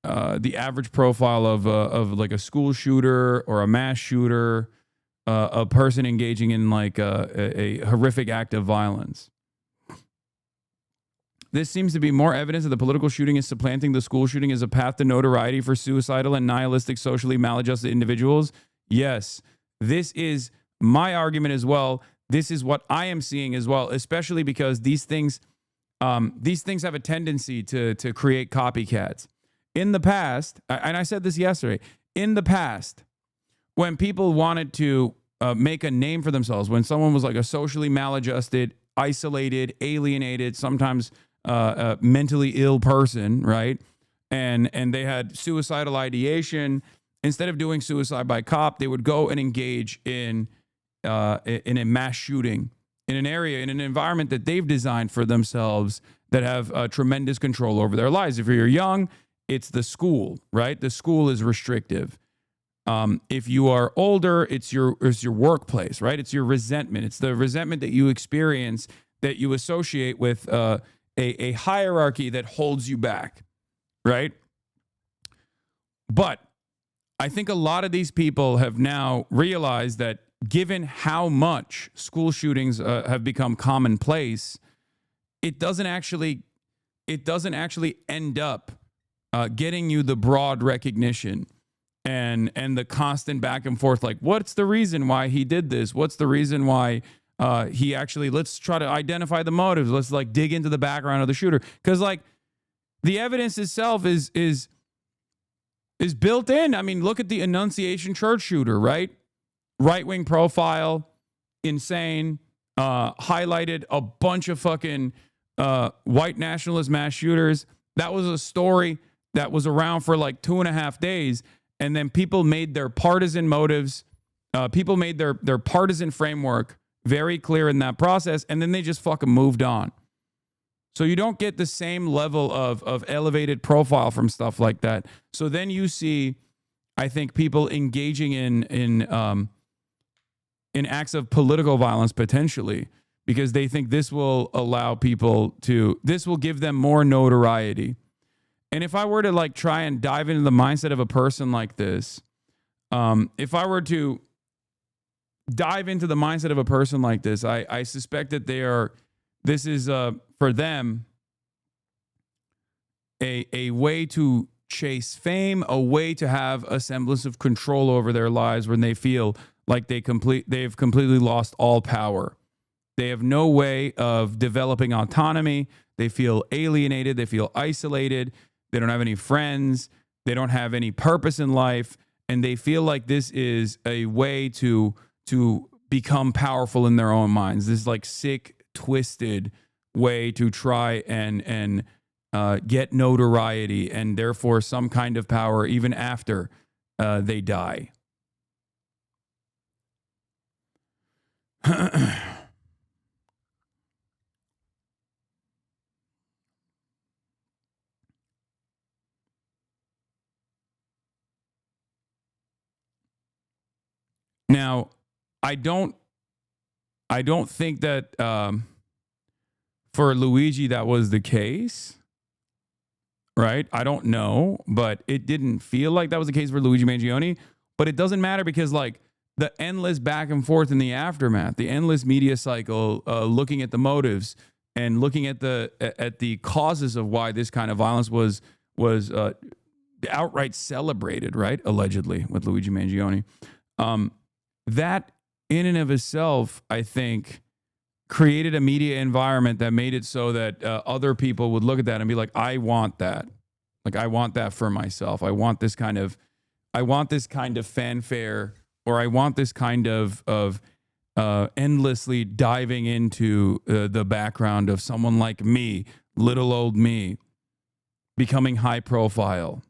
The average profile of like a school shooter or a mass shooter, a person engaging in like a horrific act of violence. This seems to be more evidence that the political shooting is supplanting the school shooting as a path to notoriety for suicidal and nihilistic, socially maladjusted individuals. Yes, this is my argument as well. This is what I am seeing as well, especially because these things have a tendency to create copycats. In the past, and I said this yesterday, in the past, when people wanted to make a name for themselves, when someone was like a socially maladjusted, isolated, alienated, sometimes mentally ill person, right? And they had suicidal ideation. Instead of doing suicide by cop, they would go and engage in a mass shooting in an area, in an environment that they've designed for themselves that have tremendous control over their lives. If you're young, it's the school, right? The school is restrictive. If you are older, it's your workplace, right? It's your resentment. It's the resentment that you experience that you associate with a hierarchy that holds you back, right? But I think a lot of these people have now realized that given how much school shootings have become commonplace, it doesn't actually it doesn't actually end up getting you the broad recognition and the constant back and forth. Like, what's the reason why he did this? What's the reason why he actually, let's try to identify the motives. Let's like dig into the background of the shooter. Because like the evidence itself is built in. I mean, look at the Annunciation Church shooter, right? Right-wing profile, insane, highlighted a bunch of fucking white nationalist mass shooters. That was a story that was around for like 2.5 days. And then people made their partisan motives, people made their partisan framework very clear in that process. And then they just fucking moved on. So you don't get the same level of elevated profile from stuff like that. So then you see, I think, people engaging in acts of political violence potentially, because they think this will allow people to, this will give them more notoriety. And if I were to like try and dive into the mindset of a person like this, if I were to dive into the mindset of a person like this, I suspect that this is for them a way to chase fame, a way to have a semblance of control over their lives when they feel like they've completely lost all power. They have no way of developing autonomy. They feel alienated. They feel isolated. They don't have any friends. They don't have any purpose in life. And they feel like this is a way to become powerful in their own minds. This like sick, twisted way to try and get notoriety and therefore some kind of power even after they die. Now, I don't think that for Luigi that was the case, right? I don't know, but it didn't feel like that was the case for Luigi Mangione. But it doesn't matter because like the endless back and forth in the aftermath, the endless media cycle, looking at the motives and looking at the causes of why this kind of violence was outright celebrated, right? Allegedly with Luigi Mangione. That in and of itself, I think, created a media environment that made it so that other people would look at that and be like, I want that. Like, I want that for myself. I want this kind of fanfare, or I want this kind of endlessly diving into the background of someone like me, little old me, becoming high profile.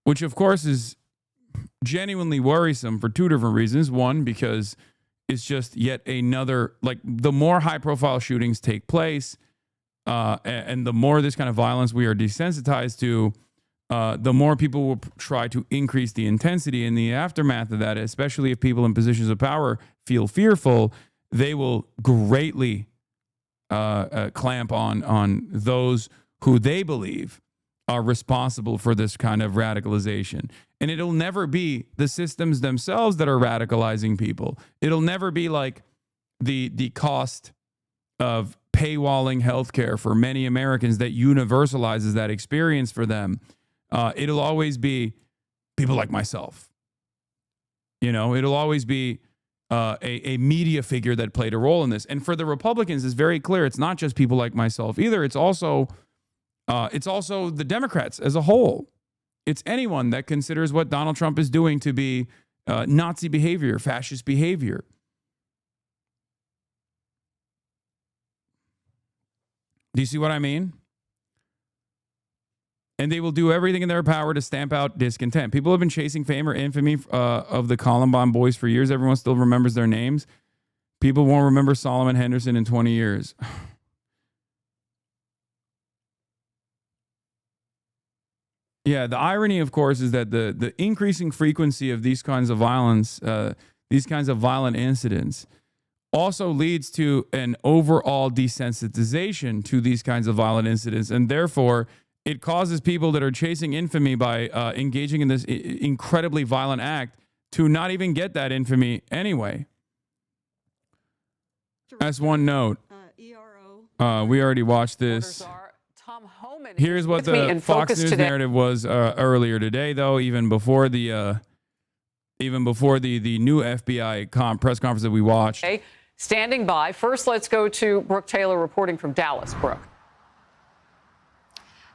Which, of course, is genuinely worrisome for two different reasons. One, because it's just yet another, like, the more high profile shootings take place and the more this kind of violence we are desensitized to, the more people will try to increase the intensity in the aftermath of that, especially if people in positions of power feel fearful. They will greatly clamp on those who they believe are responsible for this kind of radicalization. And it'll never be the systems themselves that are radicalizing people. It'll never be like the cost of paywalling healthcare for many Americans that universalizes that experience for them. It'll always be people like myself. You know, it'll always be a media figure that played a role in this. And for the Republicans, it's very clear. It's not just people like myself either. It's also the Democrats as a whole. It's anyone that considers what Donald Trump is doing to be Nazi behavior, fascist behavior. Do you see what I mean? And they will do everything in their power to stamp out discontent. People have been chasing fame or infamy of the Columbine boys for years. Everyone still remembers their names. People won't remember Solomon Henderson in 20 years. Yeah, the irony, of course, is that the increasing frequency of these kinds of violence, these kinds of violent incidents, also leads to an overall desensitization to these kinds of violent incidents. And therefore, it causes people that are chasing infamy by engaging in this incredibly violent act to not even get that infamy anyway. As one note, We already watched this. Here's what the Fox News narrative was earlier today, though. Even before the new FBI press conference that we watched. Okay. Standing by. First, let's go to Brooke Taylor reporting from Dallas. Brooke.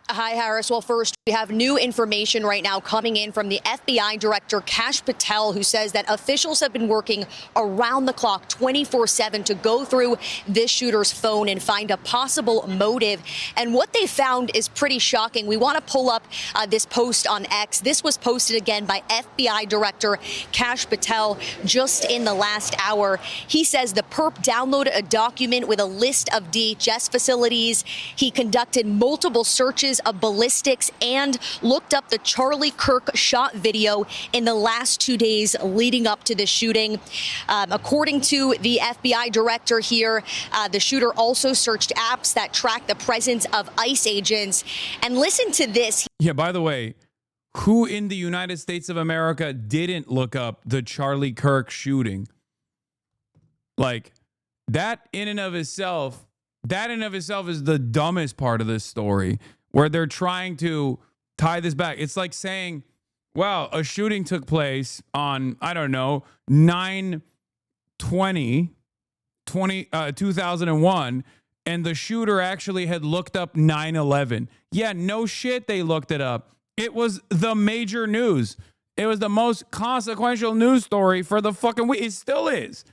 Hi, Harris. Well, first, we have new information right now coming in from the FBI Director Kash Patel, who says that officials have been working around the clock 24/7 to go through this shooter's phone and find a possible motive. And what they found is pretty shocking. We want to pull up this post on X. This was posted again by FBI Director Kash Patel just in the last hour. He says the perp downloaded a document with a list of DHS facilities. He conducted multiple searches of ballistics and looked up the Charlie Kirk shot video in the last 2 days leading up to the shooting. According to the FBI director here, the shooter also searched apps that track the presence of ICE agents. And listen to this. Yeah, by the way, who in the United States of America didn't look up the Charlie Kirk shooting? Like, that in and of itself is the dumbest part of this story, where they're trying to tie this back. It's like saying, wow, a shooting took place on, I don't know, 9/20/2001, and the shooter actually had looked up 9/11. Yeah, no shit, they looked it up. It was the major news. It was the most consequential news story for the fucking week. It still is.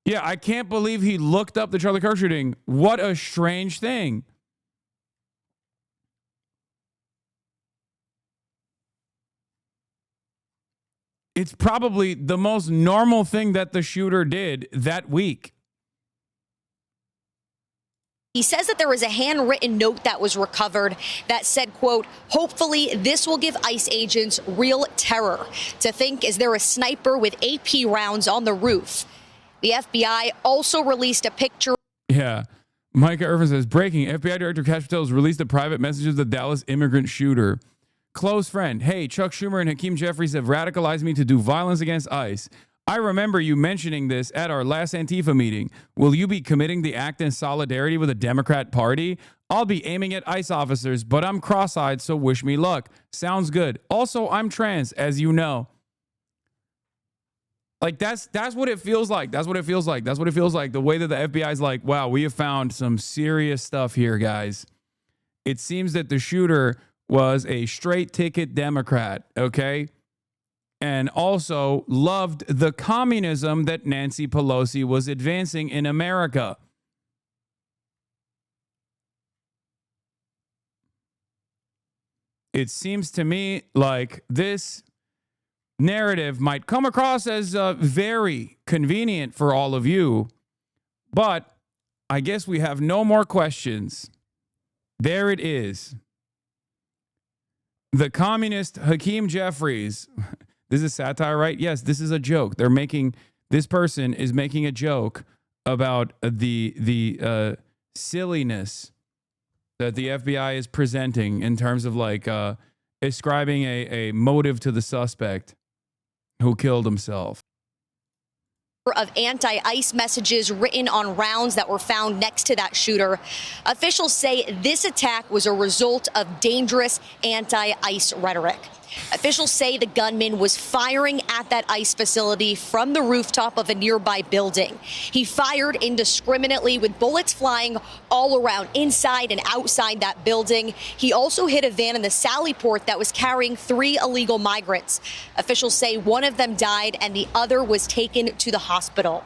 Yeah, I can't believe he looked up the Charlie Kirk shooting. What a strange thing. It's probably the most normal thing that the shooter did that week. He says that there was a handwritten note that was recovered that said, quote, hopefully this will give ICE agents real terror to think, is there a sniper with AP rounds on the roof? The FBI also released a picture. Yeah. Micah Irvin says, breaking, FBI Director Kash Patel has released the private messages of the Dallas immigrant shooter. Close friend, hey, Chuck Schumer and Hakeem Jeffries have radicalized me to do violence against ICE. I remember you mentioning this at our last Antifa meeting. Will you be committing the act in solidarity with the Democrat Party? I'll be aiming at ICE officers, but I'm cross-eyed, so wish me luck. Sounds good. Also, I'm trans, as you know. Like, that's what it feels like. That's what it feels like. That's what it feels like. The way that the FBI is like, wow, we have found some serious stuff here, guys. It seems that the shooter was a straight ticket Democrat, okay? And also loved the communism that Nancy Pelosi was advancing in America. It seems to me like this narrative might come across as very convenient for all of you, but I guess we have no more questions. There it is. The communist Hakeem Jeffries. This is satire, right? Yes, this is a joke. This person is making a joke about the silliness that the FBI is presenting in terms of like ascribing a motive to the suspect who killed himself. Of anti-ICE messages written on rounds that were found next to that shooter. Officials say this attack was a result of dangerous anti-ICE rhetoric. Officials say the gunman was firing at that ICE facility from the rooftop of a nearby building. He fired indiscriminately with bullets flying all around inside and outside that building. He also hit a van in the Sally Port that was carrying 3 illegal migrants. Officials say one of them died and the other was taken to the hospital.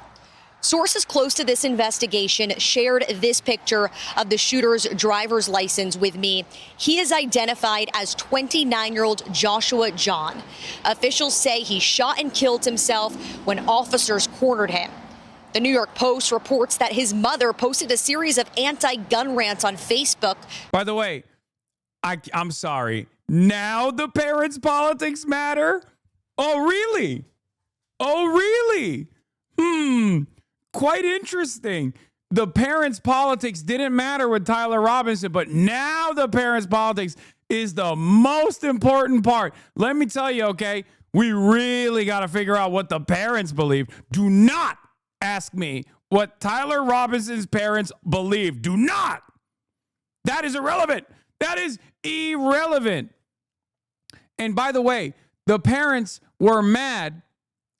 Sources close to this investigation shared this picture of the shooter's driver's license with me. He is identified as 29-year-old Joshua John. Officials say he shot and killed himself when officers cornered him. The New York Post reports that his mother posted a series of anti-gun rants on Facebook. By the way, I'm sorry. Now the parents' politics matter? Oh, really? Oh, really? Quite interesting. The parents' politics didn't matter with Tyler Robinson, but now the parents' politics is the most important part. Let me tell you, okay, we really got to figure out what the parents believe. Do not ask me what Tyler Robinson's parents believe. Do not. That is irrelevant. That is irrelevant. And by the way, the parents were mad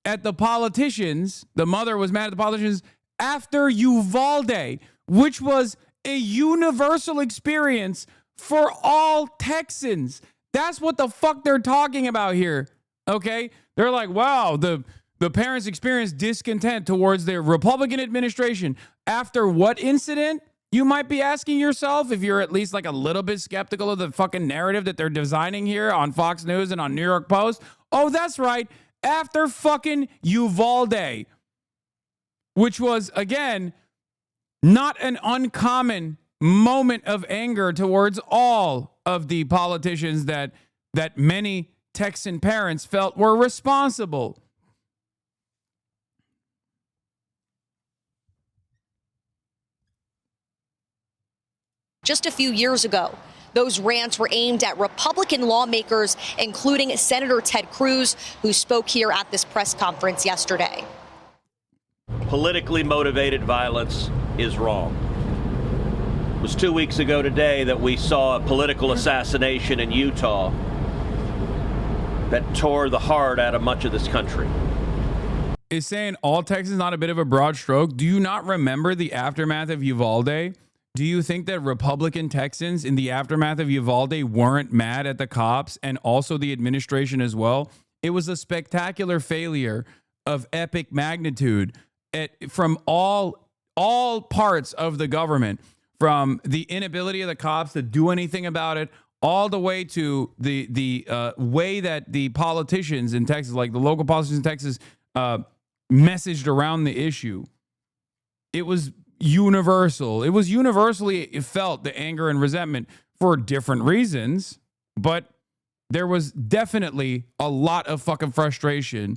at the politicians. The mother was mad at the politicians after Uvalde, which was a universal experience for all Texans. That's what the fuck they're talking about here. Okay? They're like, wow, the parents experienced discontent towards their Republican administration. After what incident? You might be asking yourself, if you're at least like a little bit skeptical of the fucking narrative that they're designing here on Fox News and on New York Post. Oh, that's right. After fucking Uvalde, which was, again, not an uncommon moment of anger towards all of the politicians that many Texan parents felt were responsible. Just a few years ago, those rants were aimed at Republican lawmakers, including Senator Ted Cruz, who spoke here at this press conference yesterday. Politically motivated violence is wrong. It was 2 weeks ago today that we saw a political assassination in Utah that tore the heart out of much of this country. Is saying all Texans not a bit of a broad stroke? Do you not remember the aftermath of Uvalde? Do you think that Republican Texans in the aftermath of Uvalde weren't mad at the cops and also the administration as well? It was a spectacular failure of epic magnitude from all parts of the government, from the inability of the cops to do anything about it, all the way to the way that the politicians in Texas, like the local politicians in Texas, messaged around the issue. It was universal. It was universally felt, the anger and resentment, for different reasons, but there was definitely a lot of fucking frustration.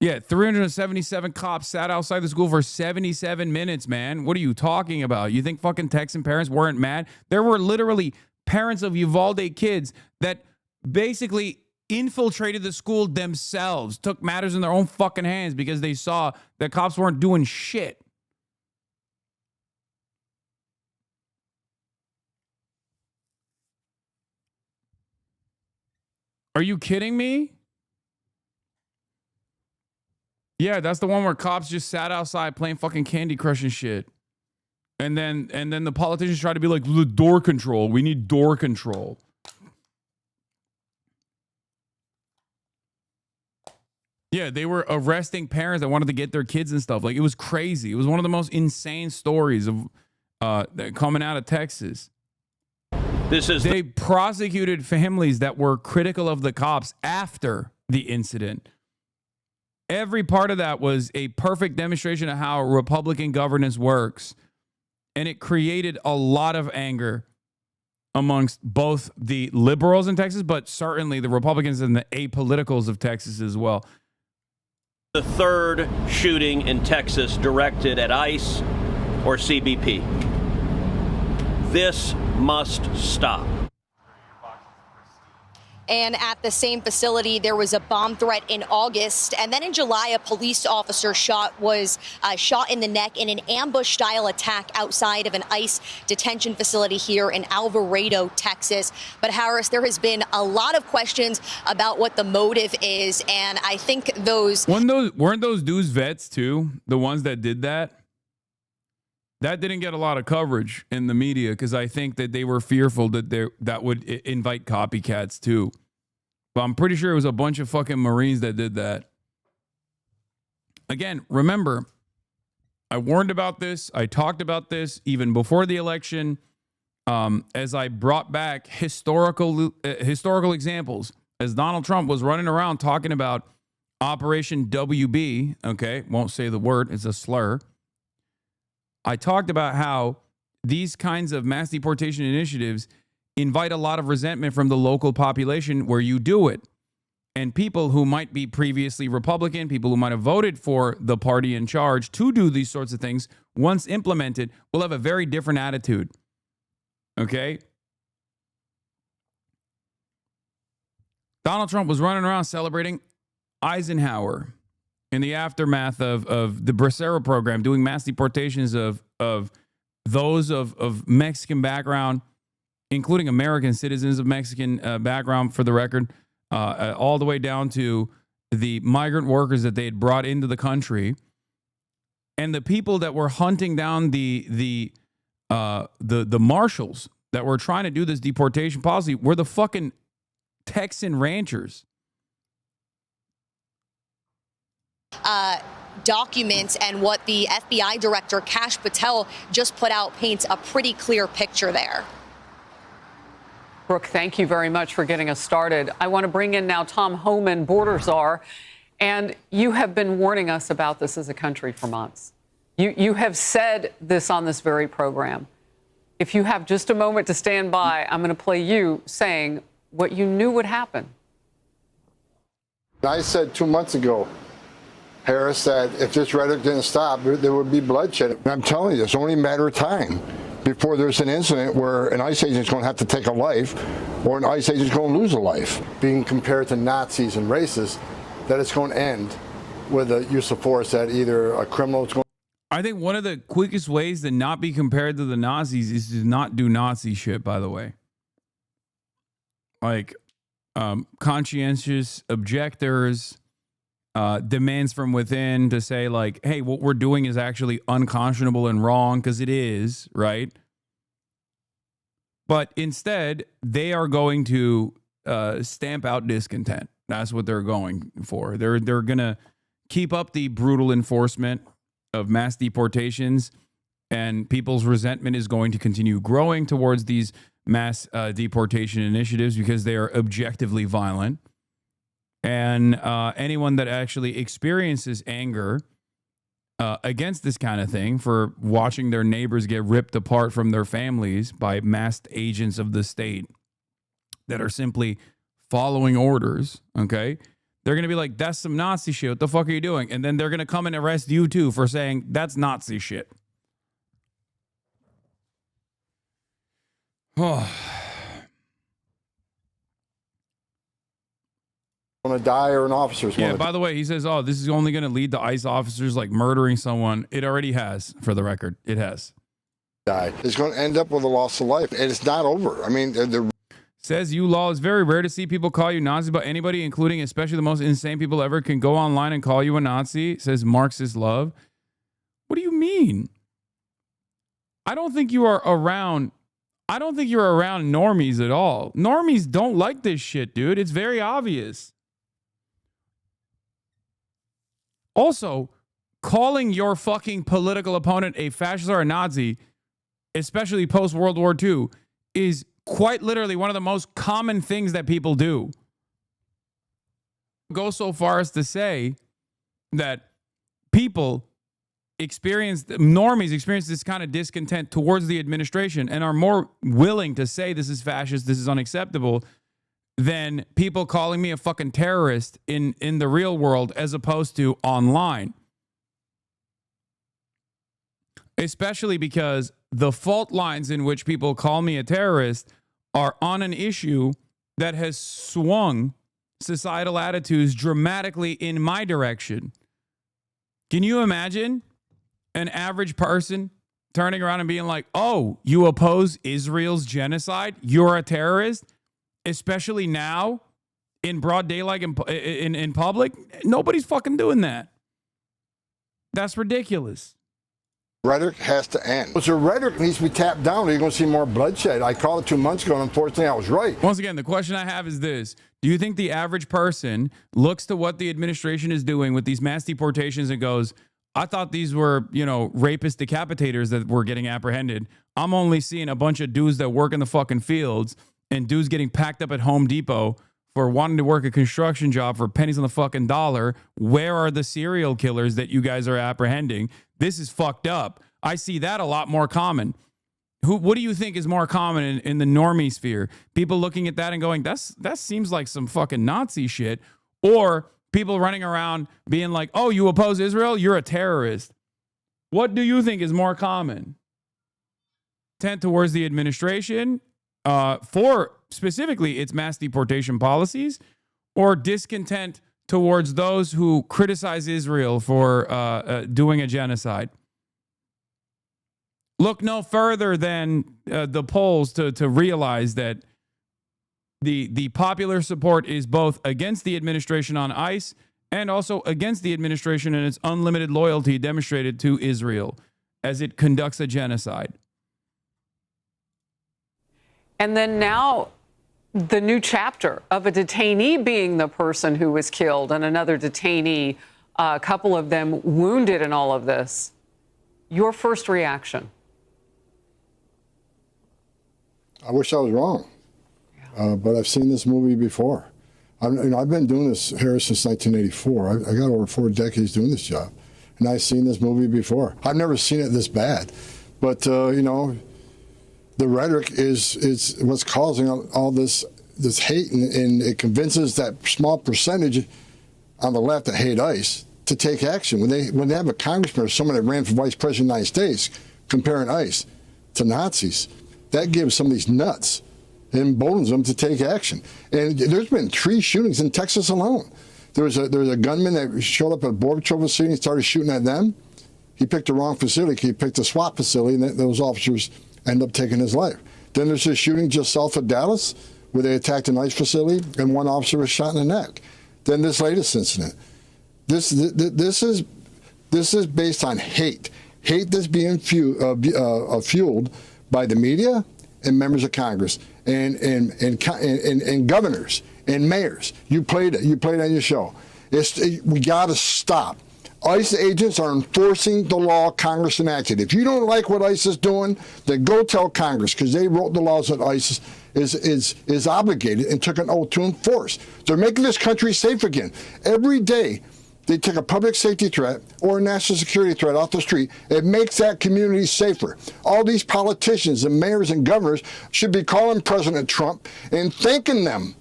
Yeah, 377 cops sat outside the school for 77 minutes, man. What are you talking about? You think fucking Texan parents weren't mad? There were literally parents of Uvalde kids that basically infiltrated the school themselves, took matters in their own fucking hands because they saw that cops weren't doing shit. Are you kidding me? Yeah, that's the one where cops just sat outside playing fucking Candy Crush and shit. And then the politicians try to be like, door control. We need door control. Yeah, they were arresting parents that wanted to get their kids and stuff. Like, it was crazy. It was one of the most insane stories of coming out of Texas. They prosecuted families that were critical of the cops after the incident. Every part of that was a perfect demonstration of how Republican governance works. And it created a lot of anger amongst both the liberals in Texas, but certainly the Republicans and the apoliticals of Texas as well. The third shooting in Texas directed at ICE or CBP. This must stop. And at the same facility, there was a bomb threat in August. And then in July, a police officer was shot in the neck in an ambush-style attack outside of an ICE detention facility here in Alvarado, Texas. But Harris, there has been a lot of questions about what the motive is. And I think weren't those dudes vets too? The ones that did that? That didn't get a lot of coverage in the media because I think that they were fearful that that would invite copycats too. But I'm pretty sure it was a bunch of fucking Marines that did that. Again, remember, I warned about this. I talked about this even before the election, as I brought back historical examples. As Donald Trump was running around talking about Operation WB, okay, won't say the word, it's a slur. I talked about how these kinds of mass deportation initiatives invite a lot of resentment from the local population where you do it. And people who might be previously Republican, people who might have voted for the party in charge to do these sorts of things, once implemented, will have a very different attitude. Okay? Donald Trump was running around celebrating Eisenhower, in the aftermath of the Bracero program, doing mass deportations of those of Mexican background, including American citizens of Mexican background, for the record, all the way down to the migrant workers that they had brought into the country, and the people that were hunting down the marshals that were trying to do this deportation policy were the fucking Texan ranchers. Documents and what the FBI director, Kash Patel, just put out paints a pretty clear picture there. Brooke, thank you very much for getting us started. I want to bring in now Tom Homan, border czar. And you have been warning us about this as a country for months. You have said this on this very program. If you have just a moment to stand by, I'm going to play you saying what you knew would happen. I said 2 months ago, Harris, that if this rhetoric didn't stop, there would be bloodshed. And I'm telling you, it's only a matter of time before there's an incident where an ICE agent's going to have to take a life or an ICE agent's going to lose a life. Being compared to Nazis and racists, that it's going to end with the use of force, that either a criminal is going. I think one of the quickest ways to not be compared to the Nazis is to not do Nazi shit, by the way. Like, conscientious objectors, demands from within to say, like, hey, what we're doing is actually unconscionable and wrong, because it is, right? But instead, they are going to stamp out discontent. That's what they're going for. They're going to keep up the brutal enforcement of mass deportations, and people's resentment is going to continue growing towards these mass deportation initiatives because they are objectively violent. And anyone that actually experiences anger against this kind of thing for watching their neighbors get ripped apart from their families by masked agents of the state that are simply following orders, okay? They're going to be like, that's some Nazi shit. What the fuck are you doing? And then they're going to come and arrest you too for saying that's Nazi shit. Oh. Going to die or an officer's going to by the way, he says, oh, this is only going to lead to ICE officers like murdering someone. It already has, for the record. It has. die. It's going to end up with a loss of life, and it's not over. I mean, Says you law, it's very rare to see people call you Nazi, but anybody, including especially the most insane people ever, can go online and call you a Nazi. Says Marxist love. What do you mean? I don't think you are around. I don't think you're around normies at all. Normies don't like this shit, dude. It's very obvious. Also, calling your fucking political opponent a fascist or a Nazi, especially post World War II, is quite literally one of the most common things that people do. Go so far as to say that normies experience this kind of discontent towards the administration and are more willing to say this is fascist, this is unacceptable, than people calling me a fucking terrorist in the real world as opposed to online. Especially because the fault lines in which people call me a terrorist are on an issue that has swung societal attitudes dramatically in my direction. Can you imagine an average person turning around and being like, oh, you oppose Israel's genocide? You're a terrorist? Especially now in broad daylight in public? Nobody's fucking doing that. That's ridiculous. rhetoric has to end. So rhetoric needs to be tapped down or you're going to see more bloodshed. I called it 2 months ago, and unfortunately I was right. Once again, the question I have is this. Do you think the average person looks to what the administration is doing with these mass deportations and goes, I thought these were, rapist decapitators that were getting apprehended. I'm only seeing a bunch of dudes that work in the fucking fields and dudes getting packed up at Home Depot for wanting to work a construction job for pennies on the fucking dollar. Where are the serial killers that you guys are apprehending? This is fucked up. I see that a lot more common. What do you think is more common in the normie sphere? People looking at that and going, that seems like some fucking Nazi shit. Or people running around being like, oh, you oppose Israel? You're a terrorist. What do you think is more common? Intent towards the administration for specifically its mass deportation policies, or discontent towards those who criticize Israel for doing a genocide. Look no further than the polls to realize that the popular support is both against the administration on ICE and also against the administration and its unlimited loyalty demonstrated to Israel as it conducts a genocide. And then now the new chapter of a detainee being the person who was killed and another detainee, a couple of them wounded in all of this. Your first reaction? I wish I was wrong, but I've seen this movie before. I've been doing this here since 1984. I got over 4 decades doing this job, and I've seen this movie before. I've never seen it this bad, but the rhetoric is what's causing all this hate, and it convinces that small percentage on the left that hate ICE to take action. When they have a congressman or someone that ran for vice president of the United States comparing ICE to Nazis, that gives some of these nuts and emboldens them to take action. And there's been 3 shootings in Texas alone. There was a gunman that showed up at a Border Patrol facility and started shooting at them. He picked the wrong facility. He picked a SWAT facility, and those officers ended up taking his life. Then there's a shooting just south of Dallas where they attacked an ICE facility and 1 officer was shot in the neck. Then this latest incident. This is based on hate that's being fueled by the media and members of Congress and governors and mayors. You played it on your show. We got to stop. ICE agents are enforcing the law Congress enacted. If you don't like what ICE is doing, then go tell Congress, because they wrote the laws that ICE is obligated and took an oath to enforce. They're making this country safe again. Every day they take a public safety threat or a national security threat off the street, it makes that community safer. All these politicians and mayors and governors should be calling President Trump and thanking them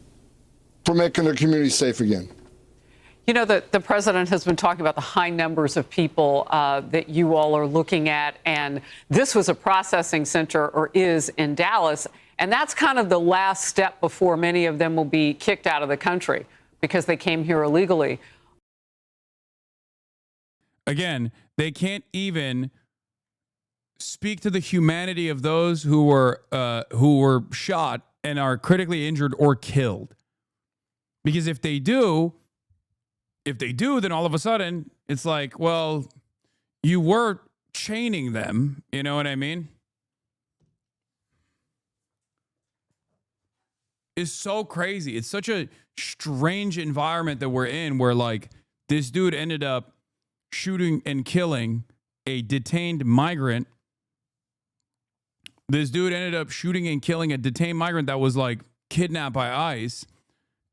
for making their community safe again. You know, the president has been talking about the high numbers of people that you all are looking at, and this was a processing center, or is, in Dallas, and that's kind of the last step before many of them will be kicked out of the country because they came here illegally. Again, they can't even speak to the humanity of those who were shot and are critically injured or killed. Because if they do, then all of a sudden it's like, well, you were chaining them. You know what I mean? It's so crazy. It's such a strange environment that we're in, where like this dude ended up shooting and killing a detained migrant. This dude ended up shooting and killing a detained migrant that was like kidnapped by ICE.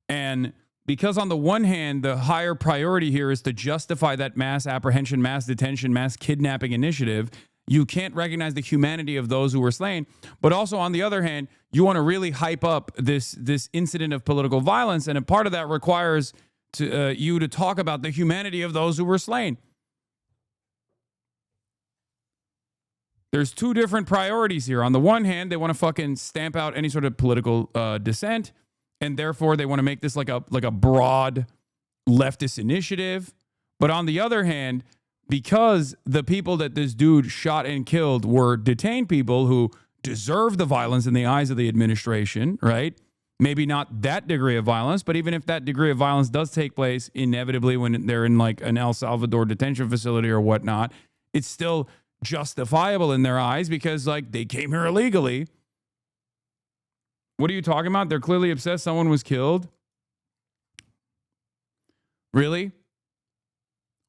And because on the one hand, the higher priority here is to justify that mass apprehension, mass detention, mass kidnapping initiative, you can't recognize the humanity of those who were slain. But also on the other hand, you want to really hype up this incident of political violence. And a part of that requires you to talk about the humanity of those who were slain. There's 2 different priorities here. On the one hand, they want to fucking stamp out any sort of political dissent, and therefore they want to make this like a broad leftist initiative. But on the other hand, because the people that this dude shot and killed were detained people who deserve the violence in the eyes of the administration, right? Maybe not that degree of violence, but even if that degree of violence does take place inevitably when they're in like an El Salvador detention facility or whatnot, it's still justifiable in their eyes because like they came here illegally. What are you talking about? They're clearly obsessed someone was killed. Really?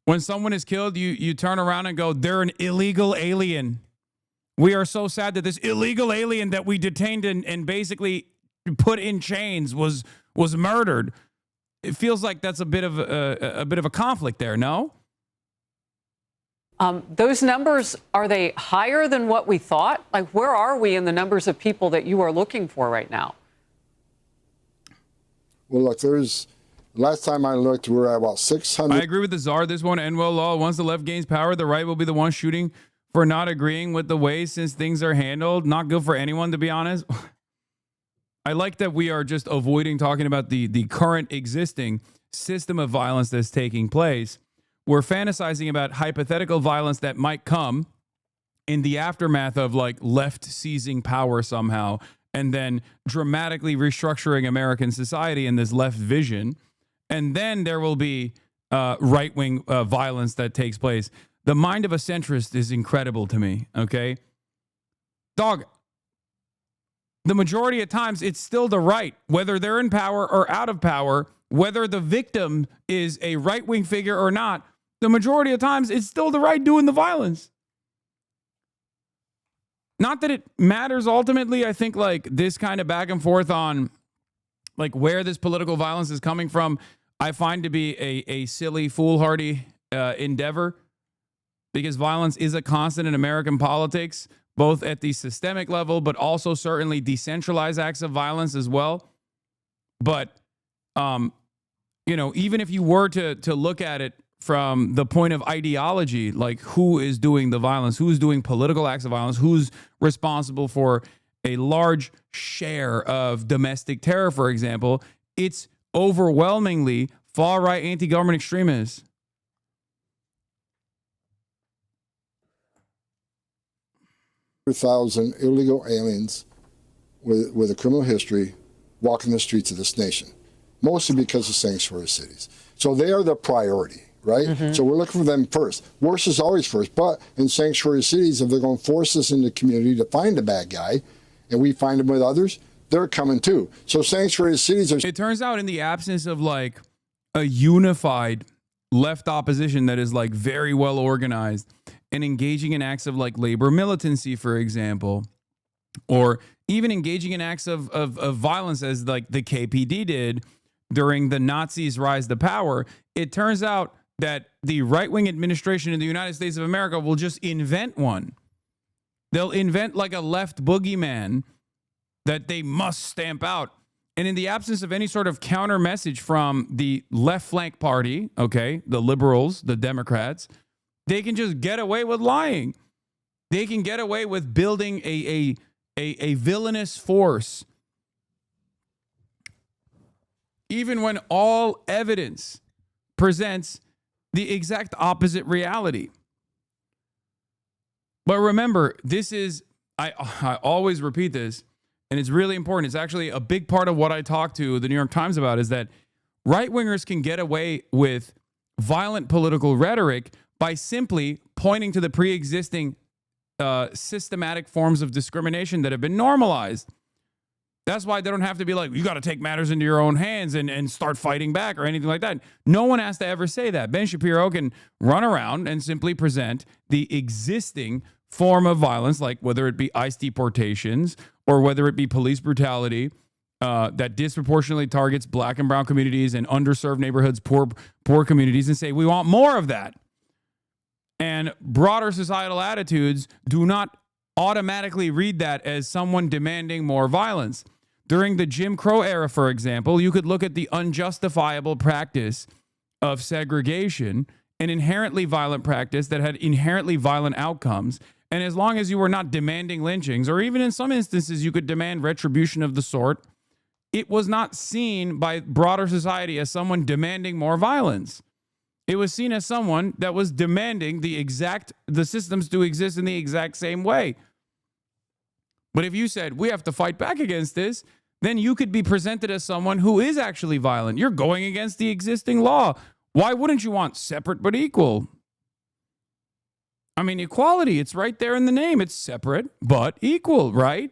When someone is killed, you turn around and go, they're an illegal alien. We are so sad that this illegal alien that we detained and basically put in chains was murdered. It feels like that's a bit of a conflict there, no? Those numbers, are they higher than what we thought? Like, where are we in the numbers of people that you are looking for right now? Well, look, last time I looked, we're at about 600. I agree with the czar. This won't end well at all. Once the left gains power, the right will be the one shooting for not agreeing with the way since things are handled. Not good for anyone, to be honest. I like that we are just avoiding talking about the current existing system of violence that's taking place. We're fantasizing about hypothetical violence that might come in the aftermath of like left seizing power somehow and then dramatically restructuring American society in this left vision. And then there will be right-wing violence that takes place. The mind of a centrist is incredible to me, okay? Dog, the majority of times it's still the right, whether they're in power or out of power, whether the victim is a right-wing figure or not, the majority of times it's still the right doing the violence. Not that it matters ultimately. I think like this kind of back and forth on like where this political violence is coming from, I find to be a silly, foolhardy endeavor, because violence is a constant in American politics, both at the systemic level, but also certainly decentralized acts of violence as well. But, you know, even if you were to look at it from the point of ideology, like who is doing the violence, who's doing political acts of violence, who's responsible for a large share of domestic terror, for example, it's overwhelmingly far-right anti-government extremists. Thousand illegal aliens with a criminal history walking the streets of this nation, mostly because of sanctuary cities. So they are the priority, right? Mm-hmm. So we're looking for them first. Worse is always first, but in sanctuary cities, if they're going to force us in the community to find a bad guy, and we find them with others, they're coming too. So sanctuary cities are... It turns out in the absence of like a unified left opposition that is like very well organized and engaging in acts of like labor militancy, for example, or even engaging in acts of violence as like the KPD did during the Nazis' rise to power, it turns out that the right-wing administration in the United States of America will just invent one. They'll invent like a left boogeyman that they must stamp out. And in the absence of any sort of counter message from the left flank party, okay, the liberals, the Democrats, they can just get away with lying. They can get away with building a villainous force, even when all evidence presents the exact opposite reality. But remember, this is, I always repeat this, and it's really important. It's actually a big part of what I talk to the New York Times about, is that right-wingers can get away with violent political rhetoric by simply pointing to the pre-existing systematic forms of discrimination that have been normalized. That's why they don't have to be like, you got to take matters into your own hands and start fighting back or anything like that. No one has to ever say that. Ben Shapiro can run around and simply present the existing form of violence, like whether it be ICE deportations or whether it be police brutality that disproportionately targets black and brown communities and underserved neighborhoods, poor communities, and say, we want more of that. And broader societal attitudes do not automatically read that as someone demanding more violence. During the Jim Crow era, for example, you could look at the unjustifiable practice of segregation, an inherently violent practice that had inherently violent outcomes. And as long as you were not demanding lynchings, or even in some instances you could demand retribution of the sort, it was not seen by broader society as someone demanding more violence. It was seen as someone that was demanding the systems to exist in the exact same way. But if you said, we have to fight back against this, then you could be presented as someone who is actually violent. You're going against the existing law. Why wouldn't you want separate but equal? I mean, equality, it's right there in the name. It's separate but equal, right?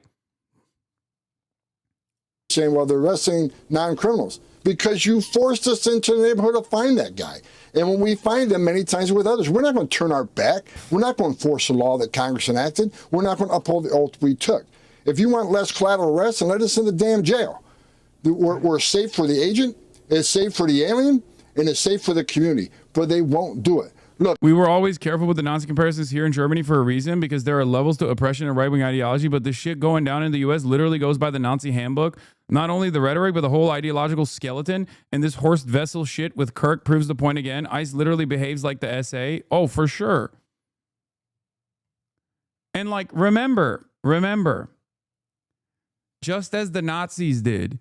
Saying, well, they're arresting non-criminals because you forced us into the neighborhood to find that guy. And when we find them, many times with others, we're not going to turn our back. We're not going to force a law that Congress enacted. We're not going to uphold the oath we took. If you want less collateral arrests, then let us in the damn jail. We're safe for the agent, it's safe for the alien, and it's safe for the community. But they won't do it. Look, we were always careful with the Nazi comparisons here in Germany for a reason, because there are levels to oppression and right-wing ideology, but the shit going down in the U.S. literally goes by the Nazi handbook. Not only the rhetoric, but the whole ideological skeleton. And this Horst Wessel shit with Kirk proves the point again. ICE literally behaves like the SA. Oh, for sure. And like, remember, just as the Nazis did,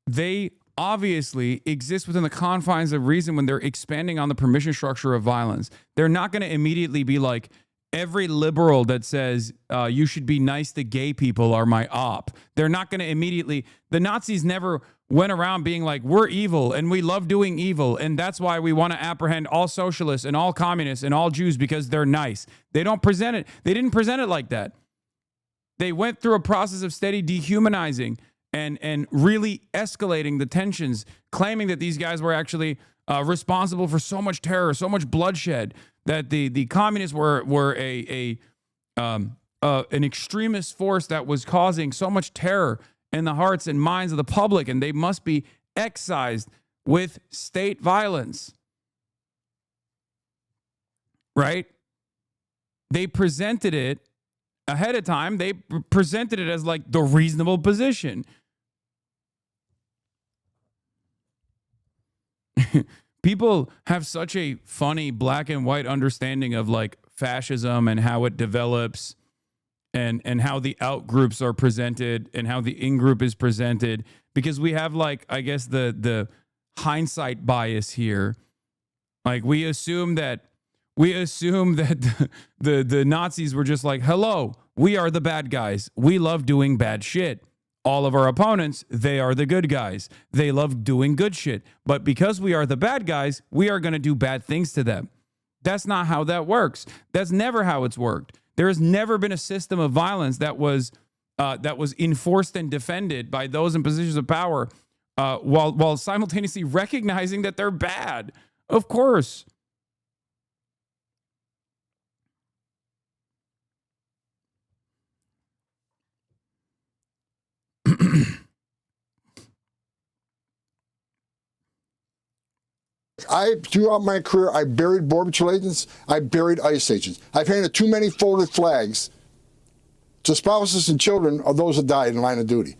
they obviously exists within the confines of reason when they're expanding on the permission structure of violence. They're not going to immediately be like, every liberal that says you should be nice to gay people are my op. They're not going to immediately. The Nazis never went around being like, we're evil and we love doing evil, and that's why we want to apprehend all socialists and all communists and all Jews because they're nice. They don't present it. They didn't present it like that. They went through a process of steady dehumanizing and really escalating the tensions, claiming that these guys were actually responsible for so much terror, so much bloodshed, that the communists were an extremist force that was causing so much terror in the hearts and minds of the public, and they must be excised with state violence. Right? They presented it ahead of time. They presented it as like the reasonable position. People have such a funny black and white understanding of like fascism and how it develops and how the out groups are presented and how the in group is presented, because we have like, I guess the hindsight bias here. Like we assume that the Nazis were just like, hello, we are the bad guys. We love doing bad shit. All of our opponents, they are the good guys. They love doing good shit. But because we are the bad guys, we are going to do bad things to them. That's not how that works. That's never how it's worked. There has never been a system of violence that was enforced and defended by those in positions of power while simultaneously recognizing that they're bad. Of course. Throughout my career, I buried Border Patrol agents, I buried ICE agents. I've handed too many folded flags to spouses and children of those that died in line of duty.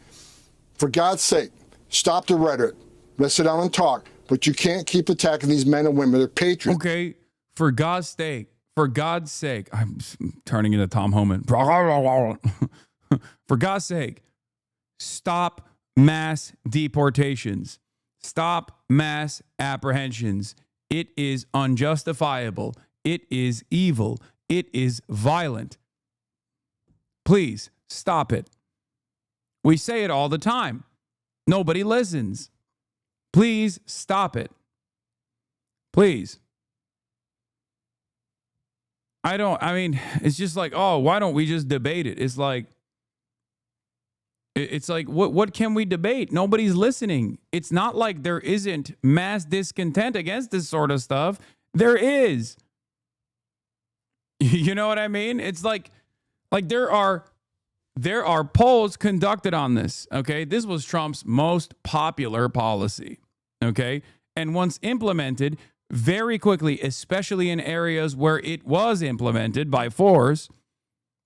For God's sake, stop the rhetoric. Let's sit down and talk. But you can't keep attacking these men and women. They're patriots. Okay, for God's sake, I'm turning into Tom Homan. For God's sake, stop mass deportations. Stop mass apprehensions. It is unjustifiable. It is evil. It is violent. Please stop it. We say it all the time. Nobody listens. Please stop it. Please. It's just like, oh, why don't we just debate it? It's like, what can we debate? Nobody's listening. It's not like there isn't mass discontent against this sort of stuff. There is. You know what I mean? It's like there are polls conducted on this, okay? This was Trump's most popular policy, okay? And once implemented, very quickly, especially in areas where it was implemented by force,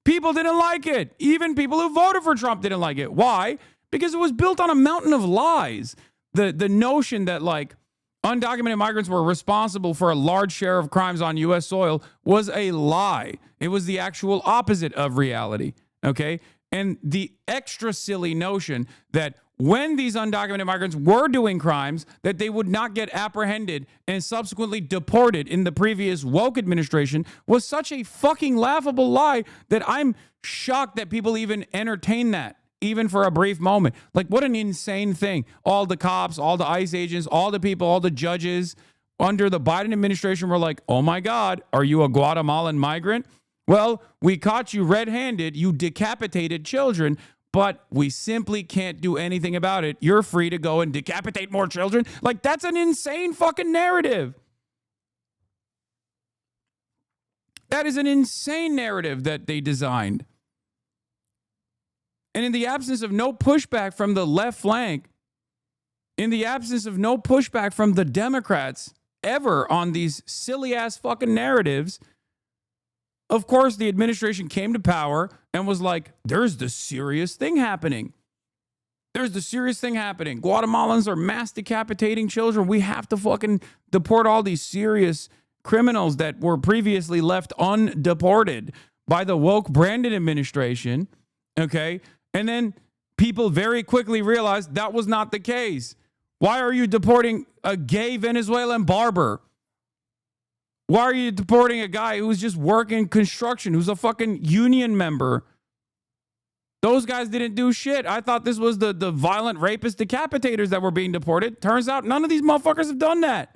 people didn't like it. Even people who voted for Trump didn't like it. Why? Because it was built on a mountain of lies. The notion that like undocumented migrants were responsible for a large share of crimes on U.S. soil was a lie. It was the actual opposite of reality. Okay? And the extra silly notion that when these undocumented migrants were doing crimes, that they would not get apprehended and subsequently deported in the previous woke administration was such a fucking laughable lie that I'm shocked that people even entertain that, even for a brief moment. Like, what an insane thing. All the cops, all the ICE agents, all the people, all the judges under the Biden administration were like, oh my God, are you a Guatemalan migrant? Well, we caught you red-handed. You decapitated children. But we simply can't do anything about it. You're free to go and decapitate more children. Like, that's an insane fucking narrative. That is an insane narrative that they designed. And in the absence of no pushback from the left flank, in the absence of no pushback from the Democrats ever on these silly-ass fucking narratives, of course, the administration came to power and was like, there's the serious thing happening. There's the serious thing happening. Guatemalans are mass decapitating children. We have to fucking deport all these serious criminals that were previously left undeported by the woke Brandon administration. Okay. And then people very quickly realized that was not the case. Why are you deporting a gay Venezuelan barber? Why are you deporting a guy who's just working construction, who's a fucking union member? Those guys didn't do shit. I thought this was the violent rapist decapitators that were being deported. Turns out none of these motherfuckers have done that.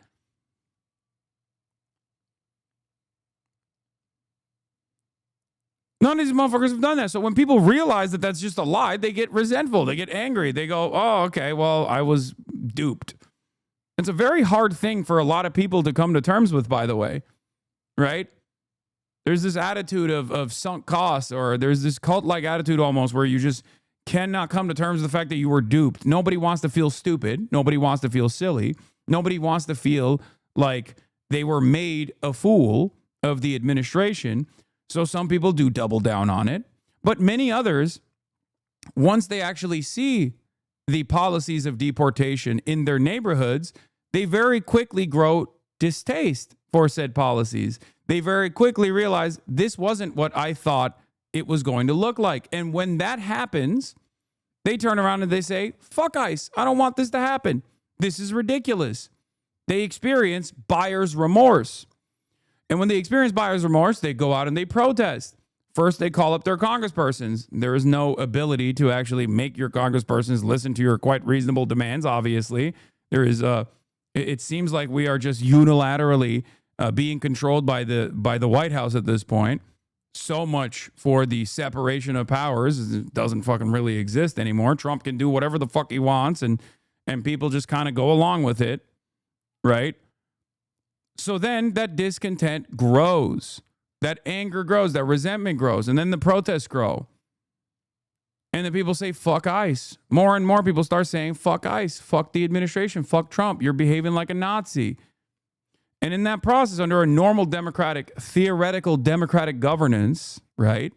None of these motherfuckers have done that. So when people realize that that's just a lie, they get resentful. They get angry. They go, oh, okay, well, I was duped. It's a very hard thing for a lot of people to come to terms with, by the way, right? There's this attitude of sunk costs, or there's this cult-like attitude almost where you just cannot come to terms with the fact that you were duped. Nobody wants to feel stupid. Nobody wants to feel silly. Nobody wants to feel like they were made a fool of the administration. So some people do double down on it. But many others, once they actually see the policies of deportation in their neighborhoods, they very quickly grow distaste for said policies. They very quickly realize this wasn't what I thought it was going to look like. And when that happens, they turn around and they say, fuck ICE. I don't want this to happen. This is ridiculous. They experience buyer's remorse. And when they experience buyer's remorse, they go out and they protest. First, they call up their congresspersons. There is no ability to actually make your congresspersons listen to your quite reasonable demands, obviously. There is it seems like we are just unilaterally being controlled by the White House at this point. So much for the separation of powers. It doesn't fucking really exist anymore. Trump can do whatever the fuck he wants, and people just kind of go along with it, right? So then that discontent grows. That anger grows. That resentment grows. And then the protests grow. And then people say, fuck ICE. More and more people start saying, fuck ICE. Fuck the administration. Fuck Trump. You're behaving like a Nazi. And in that process, under a normal theoretical democratic governance, right,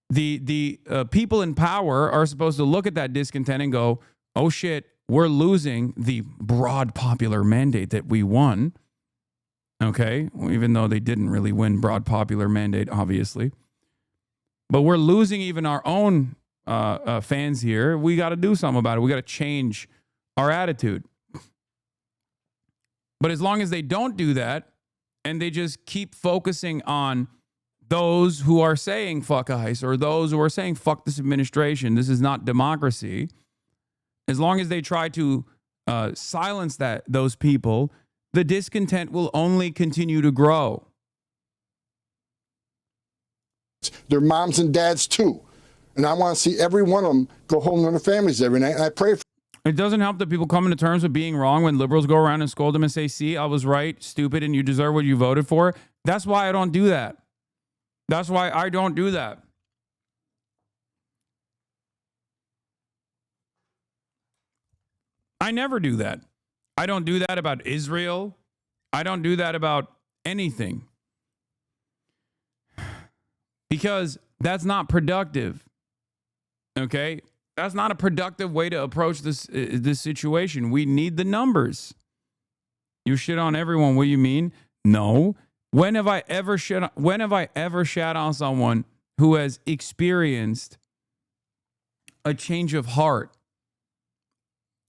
the people in power are supposed to look at that discontent and go, oh shit, we're losing the broad popular mandate that we won. Okay, well, even though they didn't really win broad popular mandate, obviously. But we're losing even our own fans here. We got to do something about it. We got to change our attitude. But as long as they don't do that, and they just keep focusing on those who are saying fuck ICE, or those who are saying fuck this administration, this is not democracy, as long as they try to silence those people, the discontent will only continue to grow. Their moms and dads too. And I want to see every one of them go home to their families every night. And I pray for. It doesn't help that people come into terms with being wrong when liberals go around and scold them and say, see, I was right, stupid, and you deserve what you voted for. That's why I don't do that. That's why I don't do that. I never do that. I don't do that about Israel. I don't do that about anything. Because that's not productive. Okay? That's not a productive way to approach this situation. We need the numbers. You shit on everyone. What do you mean? No. When have I ever shat on someone who has experienced a change of heart?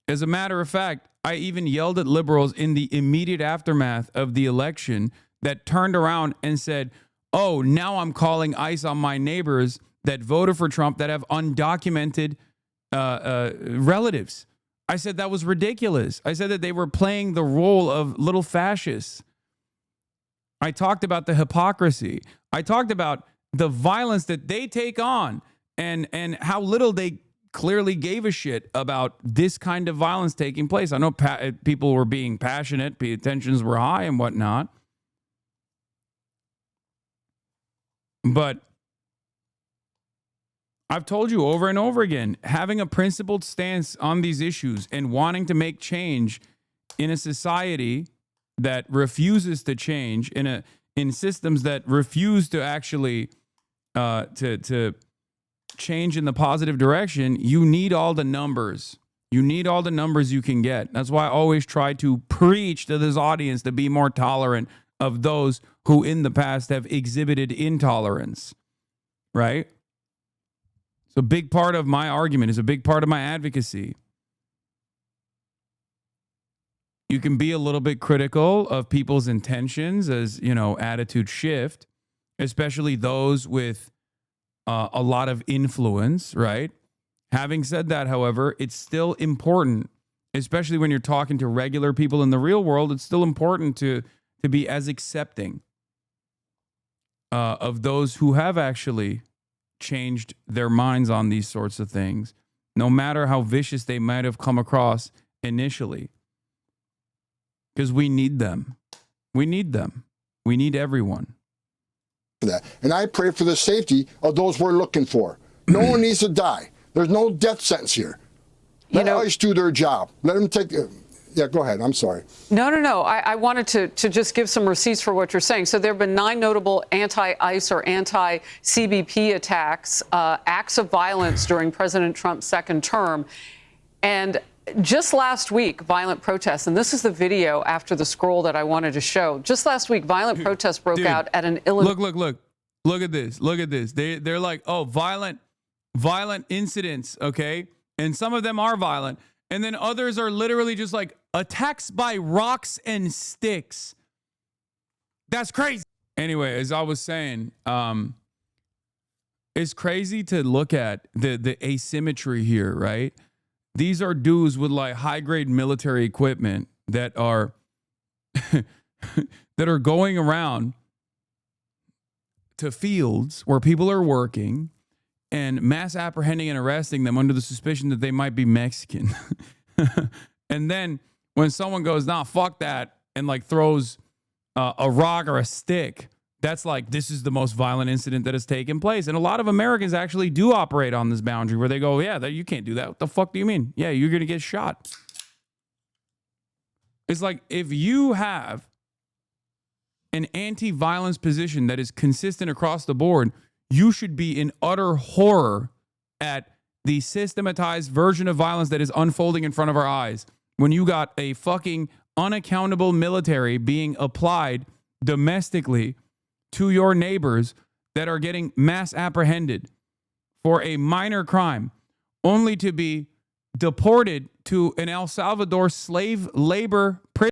As a matter of fact, I even yelled at liberals in the immediate aftermath of the election that turned around and said, oh, now I'm calling ICE on my neighbors that voted for Trump that have undocumented relatives. I said that was ridiculous. I said that they were playing the role of little fascists. I talked about the hypocrisy. I talked about the violence that they take on and how little they clearly gave a shit about this kind of violence taking place. I know people were being passionate, tensions were high and whatnot. But I've told you over and over again, having a principled stance on these issues and wanting to make change in a society that refuses to change, in systems that refuse to actually to change in the positive direction, you need all the numbers. You need all the numbers you can get. That's why I always try to preach to this audience to be more tolerant of those who in the past have exhibited intolerance, right? It's a big part of my argument. It's a big part of my advocacy. You can be a little bit critical of people's intentions as, attitude shift, especially those with a lot of influence, right? Having said that, however, it's still important, especially when you're talking to regular people in the real world, it's still important to be as accepting of those who have actually changed their minds on these sorts of things, no matter how vicious they might have come across initially. Because we need them. We need them. We need everyone. That. And I pray for the safety of those we're looking for. No one needs to die. There's no death sentence here. Let ICE do their job. Let them take. Yeah, go ahead. I'm sorry. No. I wanted to just give some receipts for what you're saying. So there have been 9 notable anti-ICE or anti-CBP attacks, acts of violence during President Trump's second term. And just last week, violent protests, and this is the video after the scroll that I wanted to show. Just last week, violent protests broke out at an Illinois. Look at this. Look at this. They're like, oh, violent incidents, okay? And some of them are violent. And then others are literally just like attacks by rocks and sticks. That's crazy. Anyway, as I was saying, it's crazy to look at the asymmetry here, right? These are dudes with like high-grade military equipment that are that are going around to fields where people are working and mass apprehending and arresting them under the suspicion that they might be Mexican. And then when someone goes, nah, fuck that, and like throws a rock or a stick, that's like, this is the most violent incident that has taken place. And a lot of Americans actually do operate on this boundary where they go, yeah, you can't do that. What the fuck do you mean? Yeah, you're going to get shot. It's like, if you have an anti-violence position that is consistent across the board, you should be in utter horror at the systematized version of violence that is unfolding in front of our eyes. When you got a fucking unaccountable military being applied domestically to your neighbors that are getting mass apprehended for a minor crime, only to be deported to an El Salvador slave labor